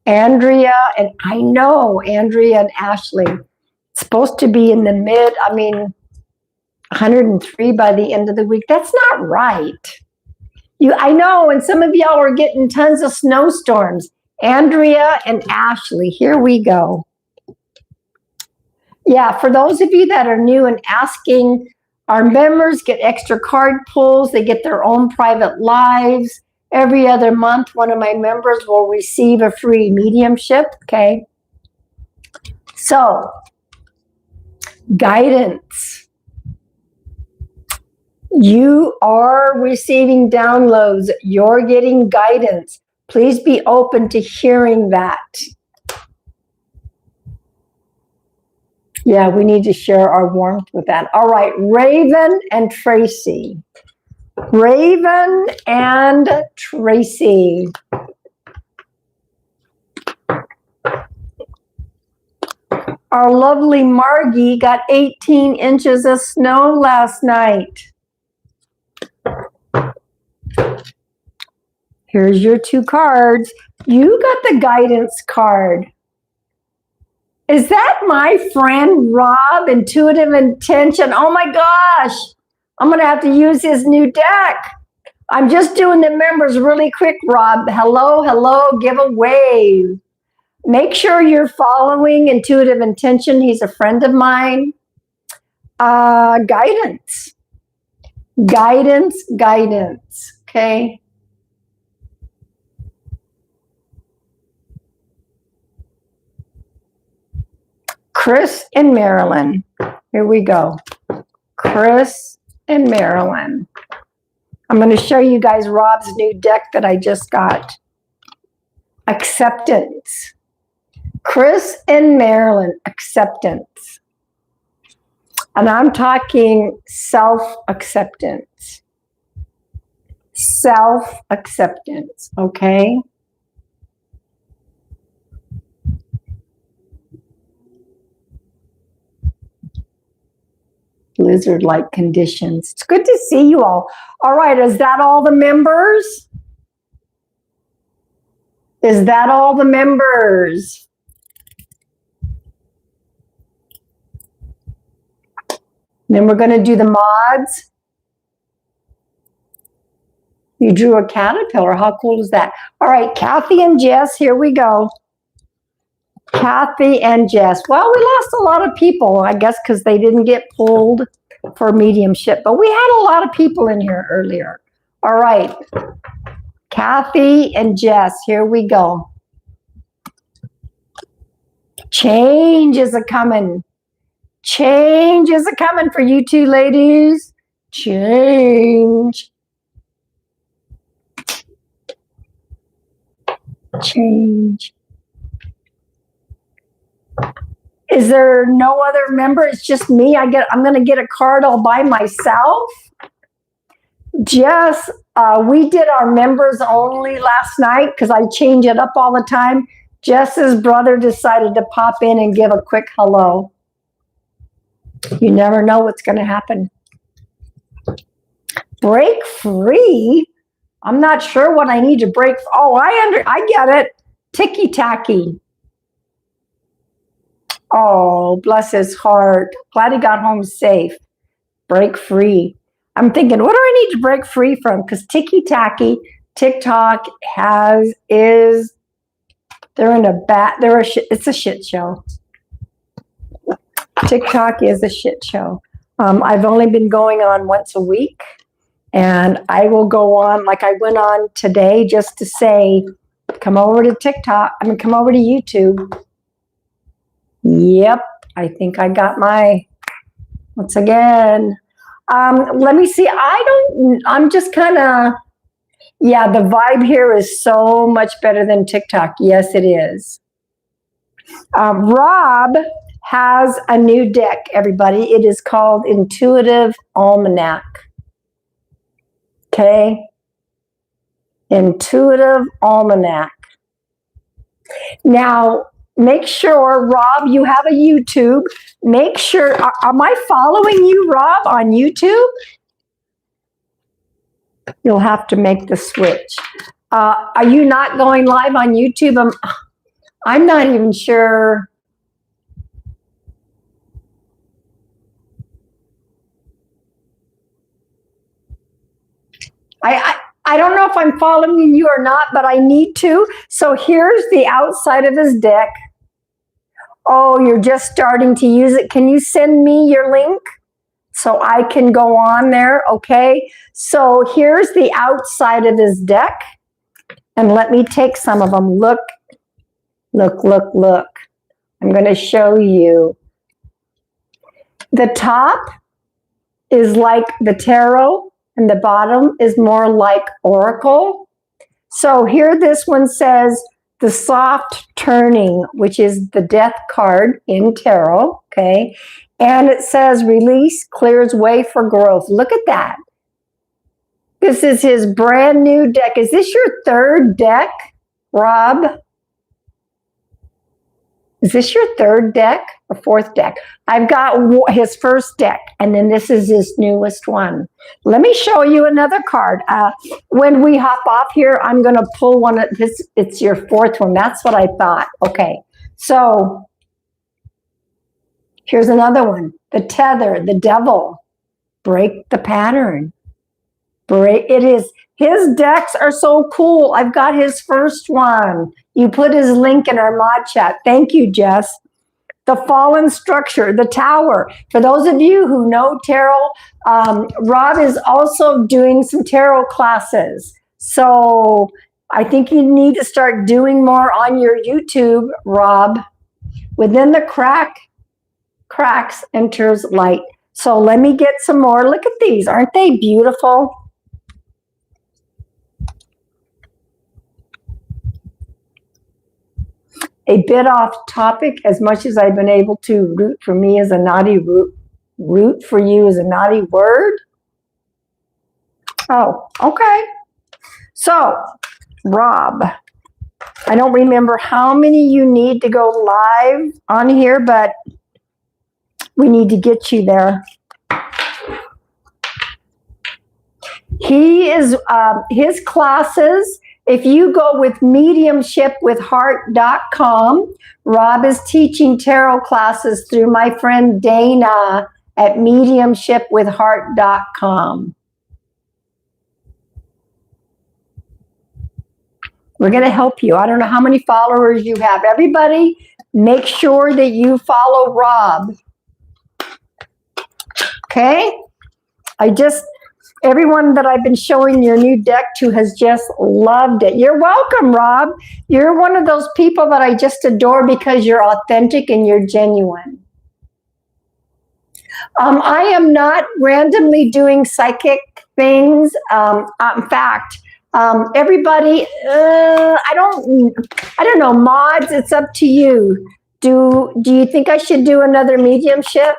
Andrea, and I know Andrea and Ashley, it's supposed to be in the 103 by the end of the week. That's not right. I know, and some of y'all are getting tons of snowstorms. Andrea and Ashley, here we go. Yeah, for those of you that are new and asking, our members get extra card pulls. They get their own private lives. Every other month, one of my members will receive a free mediumship, okay? So, guidance. You are receiving downloads. You're getting guidance. Please be open to hearing that. Yeah, we need to share our warmth with that. All right, Raven and Tracy. Raven and Tracy. Our lovely Margie got 18 inches of snow last night. Here's your 2 cards. You got the guidance card. Is that my friend Rob, Intuitive Intention? Oh my gosh, I'm going to have to use his new deck. I'm just doing the members really quick, Rob. Hello, hello, give a wave. Make sure you're following Intuitive Intention. He's a friend of mine. Guidance. Guidance, guidance, okay? Chris and Marilyn. Here we go. Chris and Marilyn. I'm going to show you guys Rob's new deck that I just got. Acceptance. Chris and Marilyn, acceptance. And I'm talking self-acceptance. Self-acceptance, okay? Blizzard-like conditions. It's good to see you all. All right, is that all the members? Is that all the members? Then we're going to do the mods. You drew a caterpillar. How cool is that? All right, Kathy and Jess, here we go. Kathy and Jess. Well, we lost a lot of people, I guess, because they didn't get pulled for mediumship. But we had a lot of people in here earlier. All right. Kathy and Jess, here we go. Change is a-coming. Change is a-coming for you two ladies. Change. Change. Is there no other member? It's just me. I'm going to get a card all by myself. Jess, we did our members only last night because I change it up all the time. Jess's brother decided to pop in and give a quick hello. You never know what's going to happen. Break free? I'm not sure what I need to break. Oh, I get it. Ticky-tacky. Oh, bless his heart. Glad he got home safe. Break free. I'm thinking, what do I need to break free from? Because ticky-tacky, TikTok it's a shit show. TikTok is a shit show. I've only been going on once a week, and I will go on like I went on today just to say, come over to TikTok. Come over to YouTube. Yep, I think I got once again. Let me see. I'm just kind of, yeah, the vibe here is so much better than TikTok. Yes, it is. Rob has a new deck, everybody. It is called Intuitive Almanac. Okay? Intuitive Almanac. Now, make sure, Rob, you have a YouTube. Make sure, am I following you, Rob, on YouTube? You'll have to make the switch. Are you not going live on YouTube? I'm not even sure. I don't know if I'm following you or not, but I need to. So here's the outside of his deck. Oh, you're just starting to use it. Can you send me your link so I can go on there? Okay. So here's the outside of his deck. And let me take some of them. Look, look, look, look. I'm going to show you. The top is like the tarot, and the bottom is more like oracle. So here this one says the soft turning, which is the death card in tarot, okay? And it says release clears way for growth. Look at that. This is his brand new deck. Is this your third deck, Rob? Is this your third deck or fourth deck? I've got his first deck, and then this is his newest one. Let me show you another card. When we hop off here, I'm going to pull one of this. It's your fourth one. That's what I thought. Okay, so here's another one. The tether, the devil. Break the pattern. It is. His decks are so cool. I've got his first one. You put his link in our mod chat. Thank you, Jess. The fallen structure, the tower. For those of you who know tarot, Rob is also doing some tarot classes. So I think you need to start doing more on your YouTube, Rob. Within the cracks enters light. So let me get some more. Look at these. Aren't they beautiful? A bit off topic, as much as I've been able to. Root for me is a naughty root for you is a naughty word. Oh, okay. So, Rob, I don't remember how many you need to go live on here, but we need to get you there. He is, his classes, if you go with mediumshipwithheart.com, Rob is teaching tarot classes through my friend Dana at mediumshipwithheart.com. We're going to help you. I don't know how many followers you have. Everybody, make sure that you follow Rob. Okay? Everyone that I've been showing your new deck to has just loved it. You're welcome, Rob. You're one of those people that I just adore because you're authentic and you're genuine. I am not randomly doing psychic things. In fact, everybody, I don't know, mods, it's up to you. Do you think I should do another mediumship?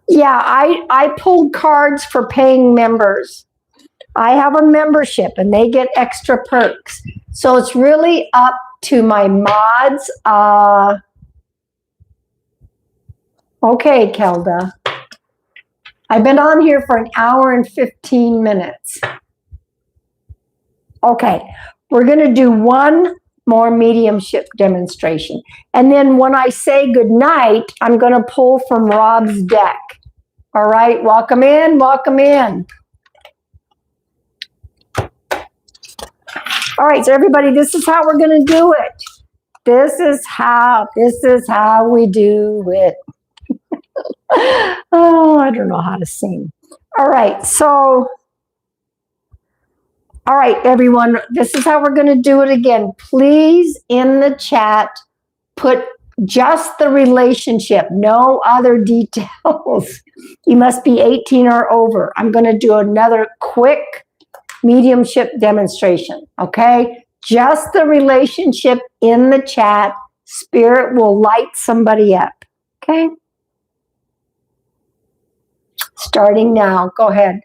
Yeah, I pulled cards for paying members. I have a membership and they get extra perks. So it's really up to my mods. Okay, Kelda. I've been on here for an hour and 15 minutes. Okay, we're going to do one more mediumship demonstration. And then when I say good night, I'm going to pull from Rob's deck. All right, welcome in, welcome in. All right, so everybody, this is how we're going to do it. This is how we do it. Oh, I don't know how to sing. All right, so, all right, everyone, this is how we're going to do it again. Please, in the chat, put just the relationship, no other details. You must be 18 or over. I'm going to do another quick mediumship demonstration, okay? Just the relationship in the chat. Spirit will light somebody up, okay? Starting now. Go ahead.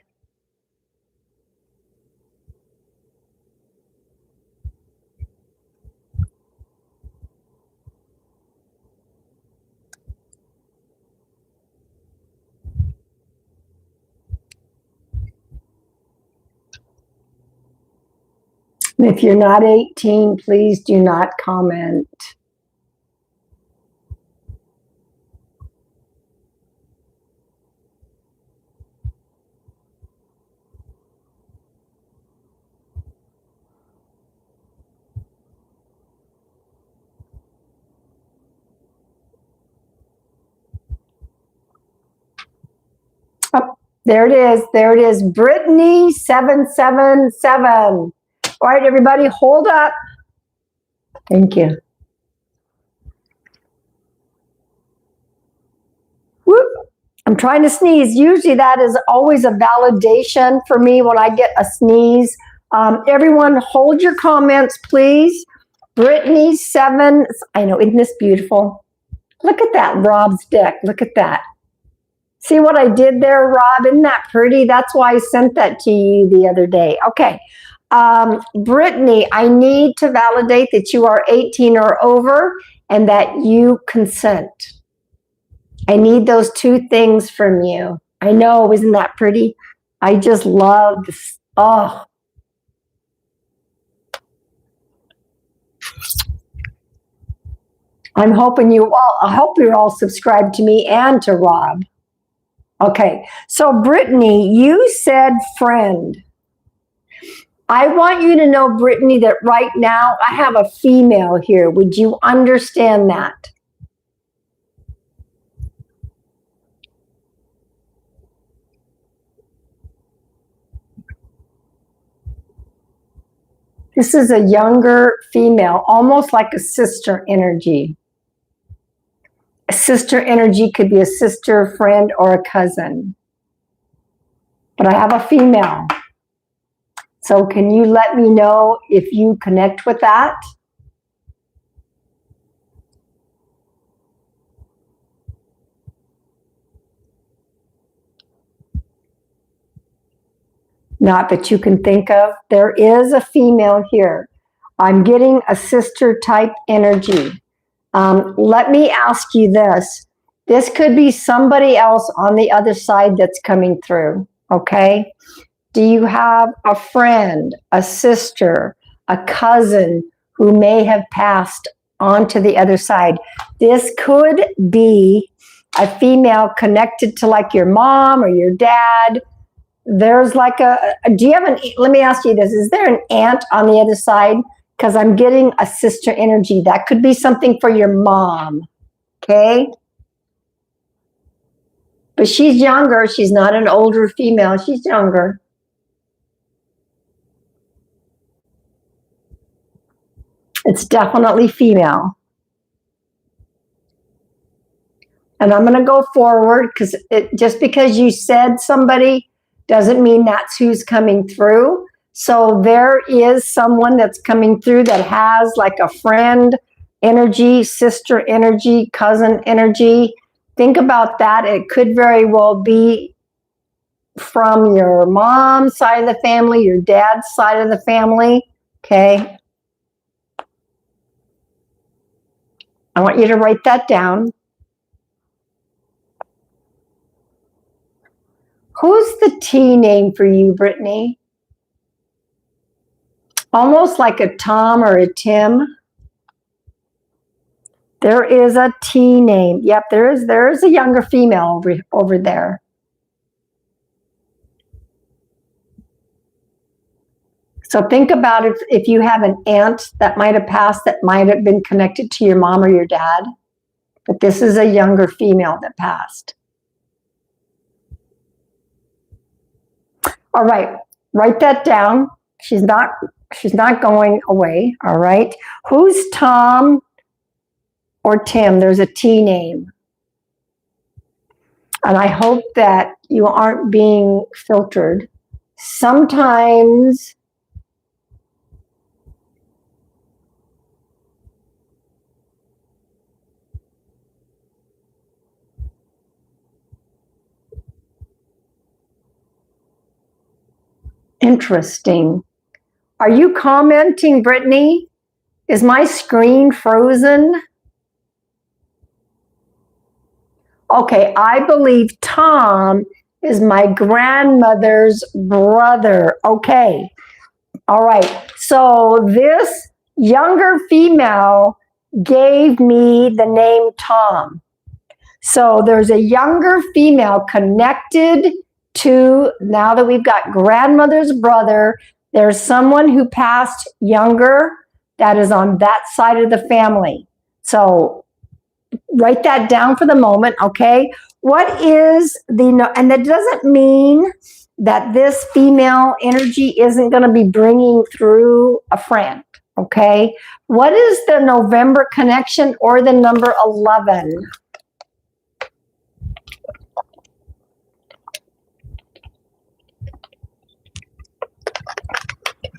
If you're not 18, please do not comment. There it is. There it is. Brittany 777. All right, everybody, hold up. Thank you. Whoop. I'm trying to sneeze. Usually that is always a validation for me when I get a sneeze. Everyone, hold your comments, please. Brittany 7. I know, isn't this beautiful? Look at that Rob's deck. Look at that. See what I did there, Rob? Isn't that pretty? That's why I sent that to you the other day. Okay. Brittany, I need to validate that you are 18 or over and that you consent. I need those two things from you. I know, isn't that pretty? I just love this. Oh. I'm hoping you all, I hope you're all subscribed to me and to Rob. Okay, so Brittany, you said friend. I want you to know, Brittany, that right now I have a female here. Would you understand that? This is a younger female, almost like a sister energy. A sister energy could be a sister, friend, or a cousin. But I have a female. So can you let me know if you connect with that? Not that you can think of. There is a female here. I'm getting a sister type energy. Let me ask you this. This could be somebody else on the other side that's coming through, okay? Do you have a friend, a sister, a cousin who may have passed on to the other side? This could be a female connected to like your mom or your dad. There's like do you have let me ask you this, is there an aunt on the other side? Because I'm getting a sister energy. That could be something for your mom, okay? But she's younger. She's not an older female. She's younger. It's definitely female. And I'm going to go forward because just because you said somebody doesn't mean that's who's coming through. So there is someone that's coming through that has like a friend energy, sister energy, cousin energy. Think about that. It could very well be from your mom's side of the family, your dad's side of the family. Okay. I want you to write that down. Who's the T name for you, Brittany? Almost like a Tom or a Tim. There is a T name. Yep, there is a younger female over there. So think about it, if you have an aunt that might have passed that might have been connected to your mom or your dad. But this is a younger female that passed. All right, write that down. She's not going away, all right? Who's Tom or Tim? There's a T name. And I hope that you aren't being filtered. Sometimes interesting. Are you commenting, Brittany? Is my screen frozen? Okay, I believe Tom is my grandmother's brother. Okay, all right. So this younger female gave me the name Tom. So there's a younger female connected to, now that we've got grandmother's brother, there's someone who passed younger that is on that side of the family. So write that down for the moment, okay? What is the, and that doesn't mean that this female energy isn't going to be bringing through a friend, okay? What is the November connection or the number 11?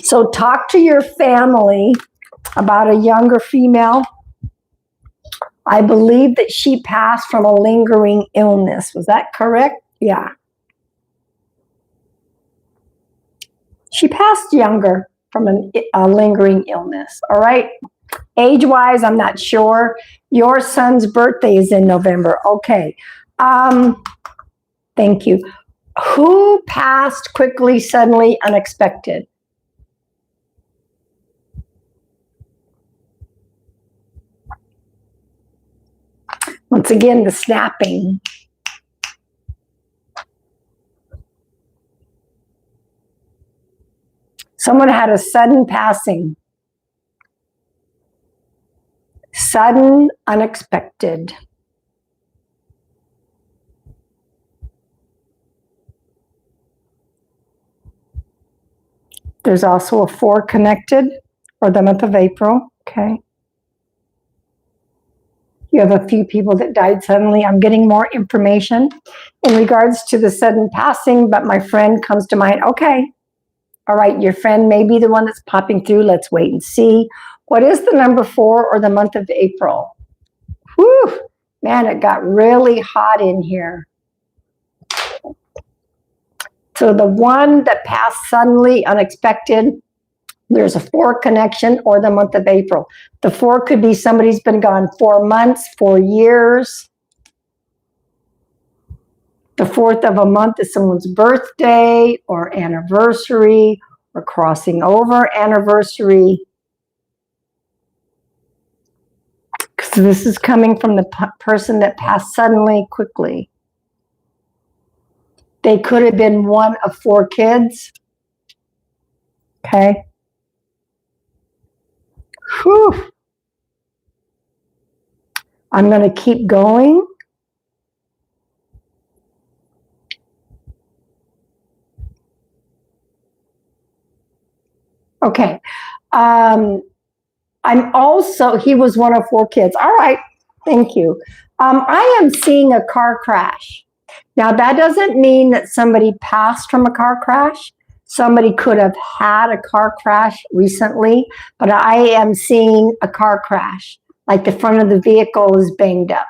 So talk to your family about a younger female. I believe that she passed from a lingering illness. Was that correct? Yeah. She passed younger from a lingering illness. All right. Age-wise, I'm not sure. Your son's birthday is in November. Okay. Thank you. Who passed quickly, suddenly, unexpected? Once again, the snapping. Someone had a sudden passing. Sudden, unexpected. There's also a 4 connected for the month of April. Okay. You have a few people that died suddenly. I'm getting more information in regards to the sudden passing, but my friend comes to mind. Okay. All right. Your friend may be the one that's popping through. Let's wait and see. What is the number 4 or the month of April? Whew. Man, it got really hot in here. So the one that passed suddenly, unexpected, there's a 4 connection or the month of April. The 4 could be somebody's been gone 4 months, 4 years. The 4th of a month is someone's birthday or anniversary or crossing over anniversary. So this is coming from the person that passed suddenly, quickly. They could have been one of 4 kids. Okay. Whew. I'm going to keep going. Okay. I'm also, he was one of 4 kids. All right. Thank you. I am seeing a car crash. Now, that doesn't mean that somebody passed from a car crash. Somebody could have had a car crash recently, but I am seeing a car crash, like the front of the vehicle is banged up.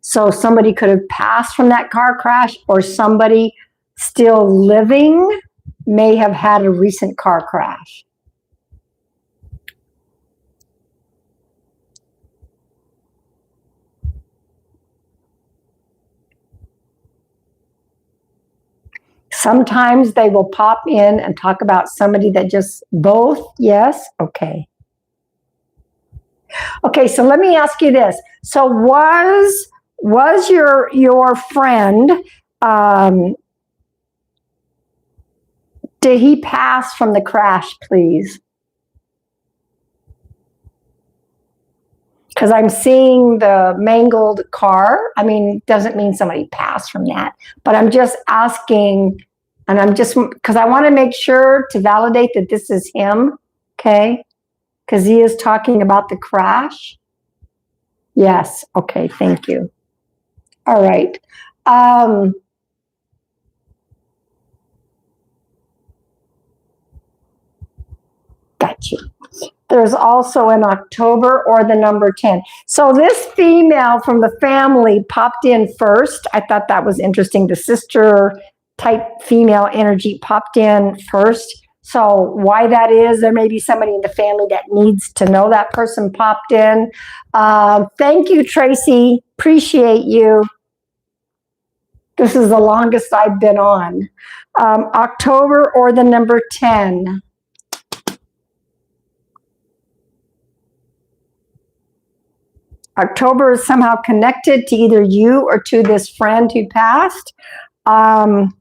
So somebody could have passed from that car crash, or somebody still living may have had a recent car crash. Sometimes they will pop in and talk about somebody that just both, yes, okay. Okay, so let me ask you this. So was your friend, did he pass from the crash, please? Because I'm seeing the mangled car. I mean, doesn't mean somebody passed from that, but I'm just asking, and I'm just, because I want to make sure to validate that this is him, okay? Because he is talking about the crash. Yes, okay, thank you. All right. Got you. There's also an October or the number 10. So this female from the family popped in first. I thought that was interesting. The sister type female energy popped in first. So why that is, there may be somebody in the family that needs to know that person popped in. Thank you, Tracy. Appreciate you. This is the longest I've been on. October or the number 10. October is somehow connected to either you or to this friend who passed. 10th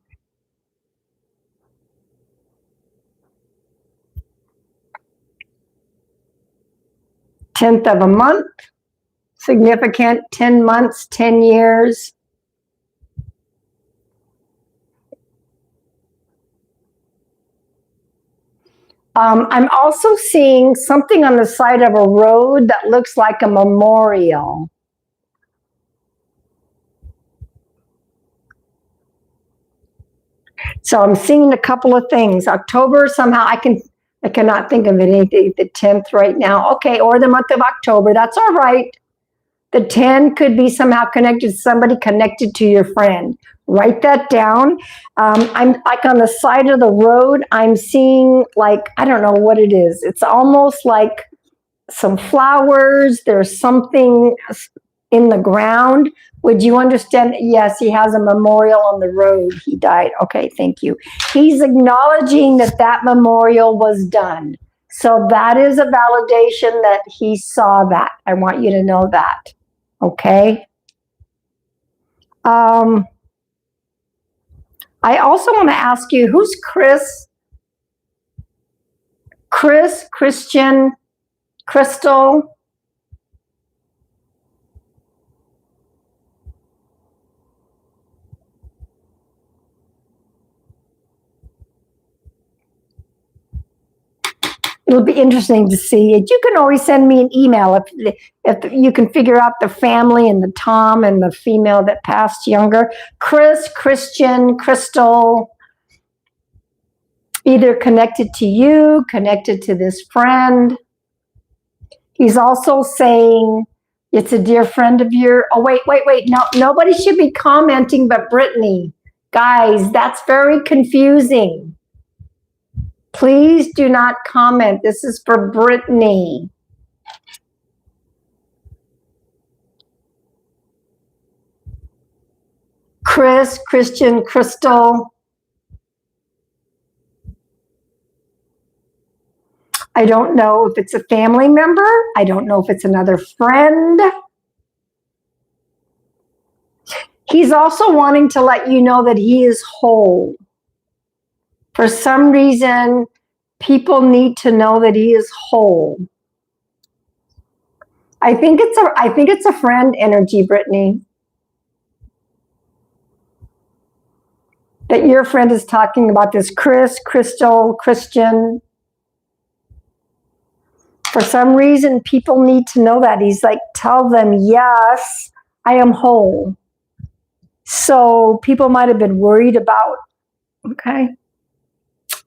of a month, significant, 10 months, 10 years. I'm also seeing something on the side of a road that looks like a memorial. So I'm seeing a couple of things. October, somehow I cannot think of anything, the 10th right now. Okay, or the month of October, that's all right. The 10 could be somehow connected to somebody connected to your friend. Write that down. I'm like on the side of the road, I'm seeing like, I don't know what it is. It's almost like some flowers. There's something in the ground. Would you understand? Yes, he has a memorial on the road. He died. Okay, thank you. He's acknowledging that that memorial was done. So that is a validation that he saw that. I want you to know that. Okay. I also want to ask you, who's Chris? Chris, Christian, Crystal? It'll be interesting to see it. You can always send me an email if you can figure out the family and the Tom and the female that passed younger. Chris, Christian, Crystal, either connected to you, connected to this friend. He's also saying it's a dear friend of your. Oh, wait. No, nobody should be commenting but Brittany. Guys, that's very confusing. Please do not comment. This is for Brittany. Chris, Christian, Crystal. I don't know if it's a family member. I don't know if it's another friend. He's also wanting to let you know that he is whole. For some reason, people need to know that he is whole. I think it's a friend energy, Brittany. That your friend is talking about this Chris, Crystal, Christian. For some reason, people need to know that. He's like, tell them, yes, I am whole. So people might have been worried about, okay.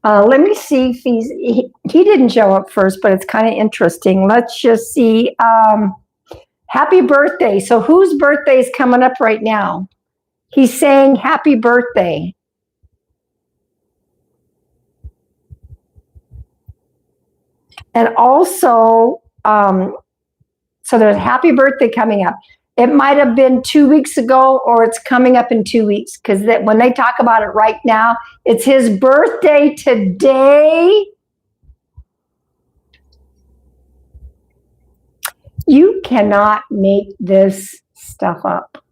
Let me see if he didn't show up first, but it's kind of interesting. Let's just see. Happy birthday. So whose birthday is coming up right now? He's saying happy birthday. And also, so there's happy birthday coming up. It might have been 2 weeks ago or it's coming up in 2 weeks because when they talk about it right now, it's his birthday today. You cannot make this stuff up.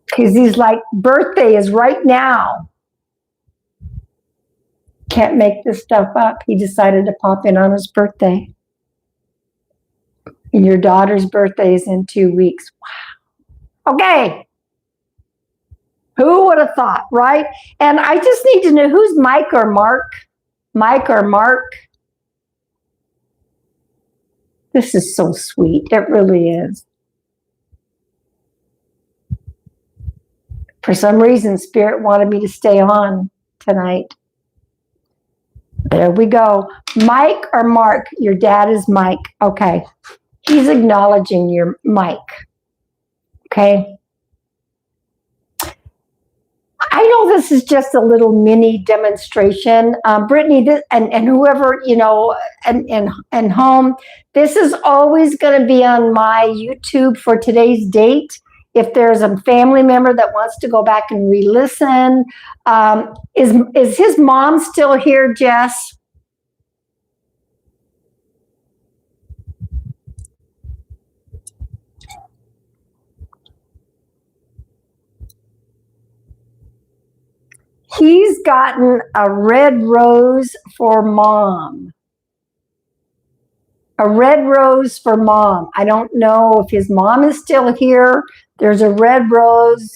Because he's like, birthday is right now. Can't make this stuff up. He decided to pop in on his birthday. And your daughter's birthday is in 2 weeks. Wow. Okay. Who would have thought, right? And I just need to know who's Mike or Mark. Mike or Mark. This is so sweet. It really is. For some reason, Spirit wanted me to stay on tonight. There we go. Mike or Mark? Your dad is Mike. Okay. He's acknowledging your Mike. Okay. I know this is just a little mini demonstration. Brittany, and whoever, and home, this is always going to be on my YouTube for today's date. If there's a family member that wants to go back and re-listen, is his mom still here, Jess? He's gotten a red rose for mom. A red rose for mom. I don't know if his mom is still here. There's a red rose.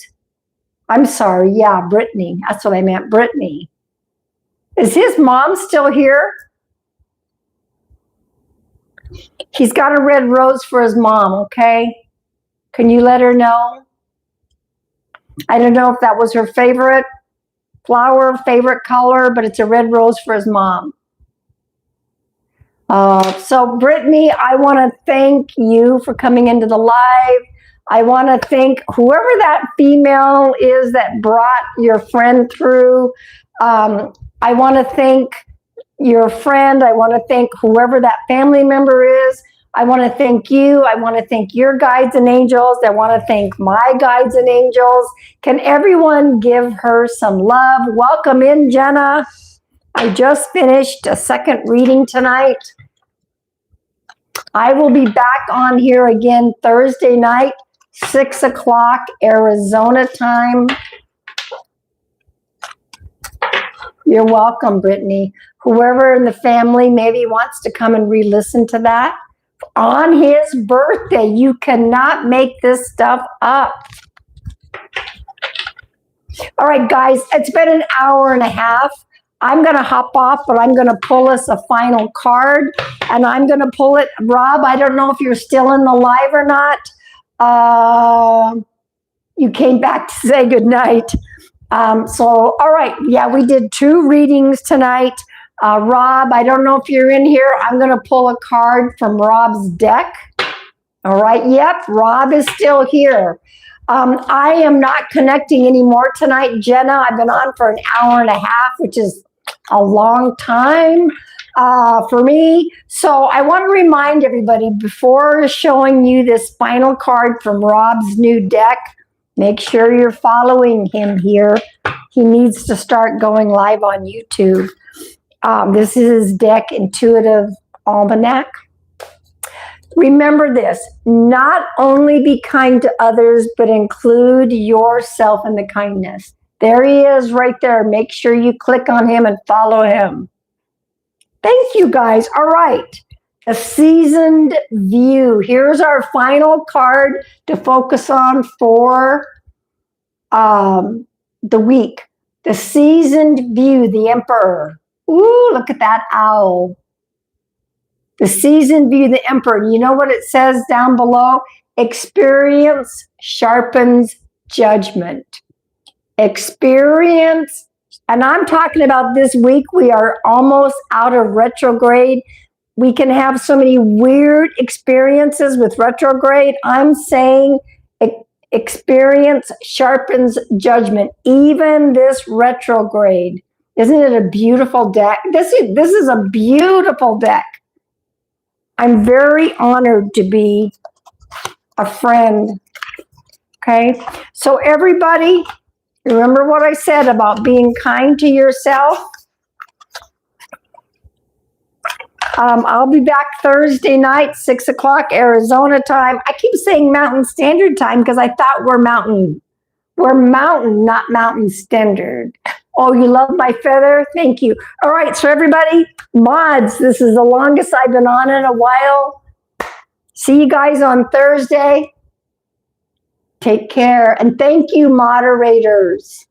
I'm sorry. Yeah, Brittany. That's what I meant, Brittany. Is his mom still here? He's got a red rose for his mom, okay? Can you let her know? I don't know if that was her favorite flower, favorite color, but it's a red rose for his mom. So Brittany, I want to thank you for coming into the live. I want to thank whoever that female is that brought your friend through. I want to thank your friend. I want to thank whoever that family member is. I want to thank you. I want to thank your guides and angels. I want to thank my guides and angels. Can everyone give her some love? Welcome in, Jenna. I just finished a second reading tonight. I will be back on here again Thursday night, 6 o'clock Arizona time. You're welcome, Brittany. Whoever in the family maybe wants to come and re-listen to that. On his birthday, you cannot make this stuff up. All right, guys, it's been an hour and a half. I'm going to hop off, but I'm going to pull us a final card, and I'm going to pull it. Rob, I don't know if you're still in the live or not. You came back to say goodnight. So, all right. Yeah, we did 2 readings tonight. Rob, I don't know if you're in here. I'm going to pull a card from Rob's deck. All right. Yep, Rob is still here. I am not connecting anymore tonight, Jenna. I've been on for an hour and a half, which is a long time for me. So I want to remind everybody, before showing you this final card from Rob's new deck, make sure you're following him here. He needs to start going live on YouTube. This is his deck, Intuitive Almanac. Remember this, not only be kind to others, but include yourself in the kindness. There he is right there. Make sure you click on him and follow him. Thank you, guys. All right. A seasoned view. Here's our final card to focus on for the week. The seasoned view, the Emperor. Ooh, look at that owl. The seasoned view, the Emperor. You know what it says down below? Experience sharpens judgment. Experience, and I'm talking about this week. We are almost out of retrograde. We can have so many weird experiences with retrograde. I'm saying experience sharpens judgment, even this retrograde. Isn't it a beautiful deck? This is a beautiful deck. I'm very honored to be a friend. Okay, so everybody, remember what I said about being kind to yourself. I'll be back Thursday night, 6 o'clock Arizona time. I keep saying Mountain Standard Time because I thought we're mountain. We're mountain, not Mountain Standard. Oh, you love my feather? Thank you. All right, so everybody, mods, this is the longest I've been on in a while. See you guys on Thursday. Take care. And thank you, moderators.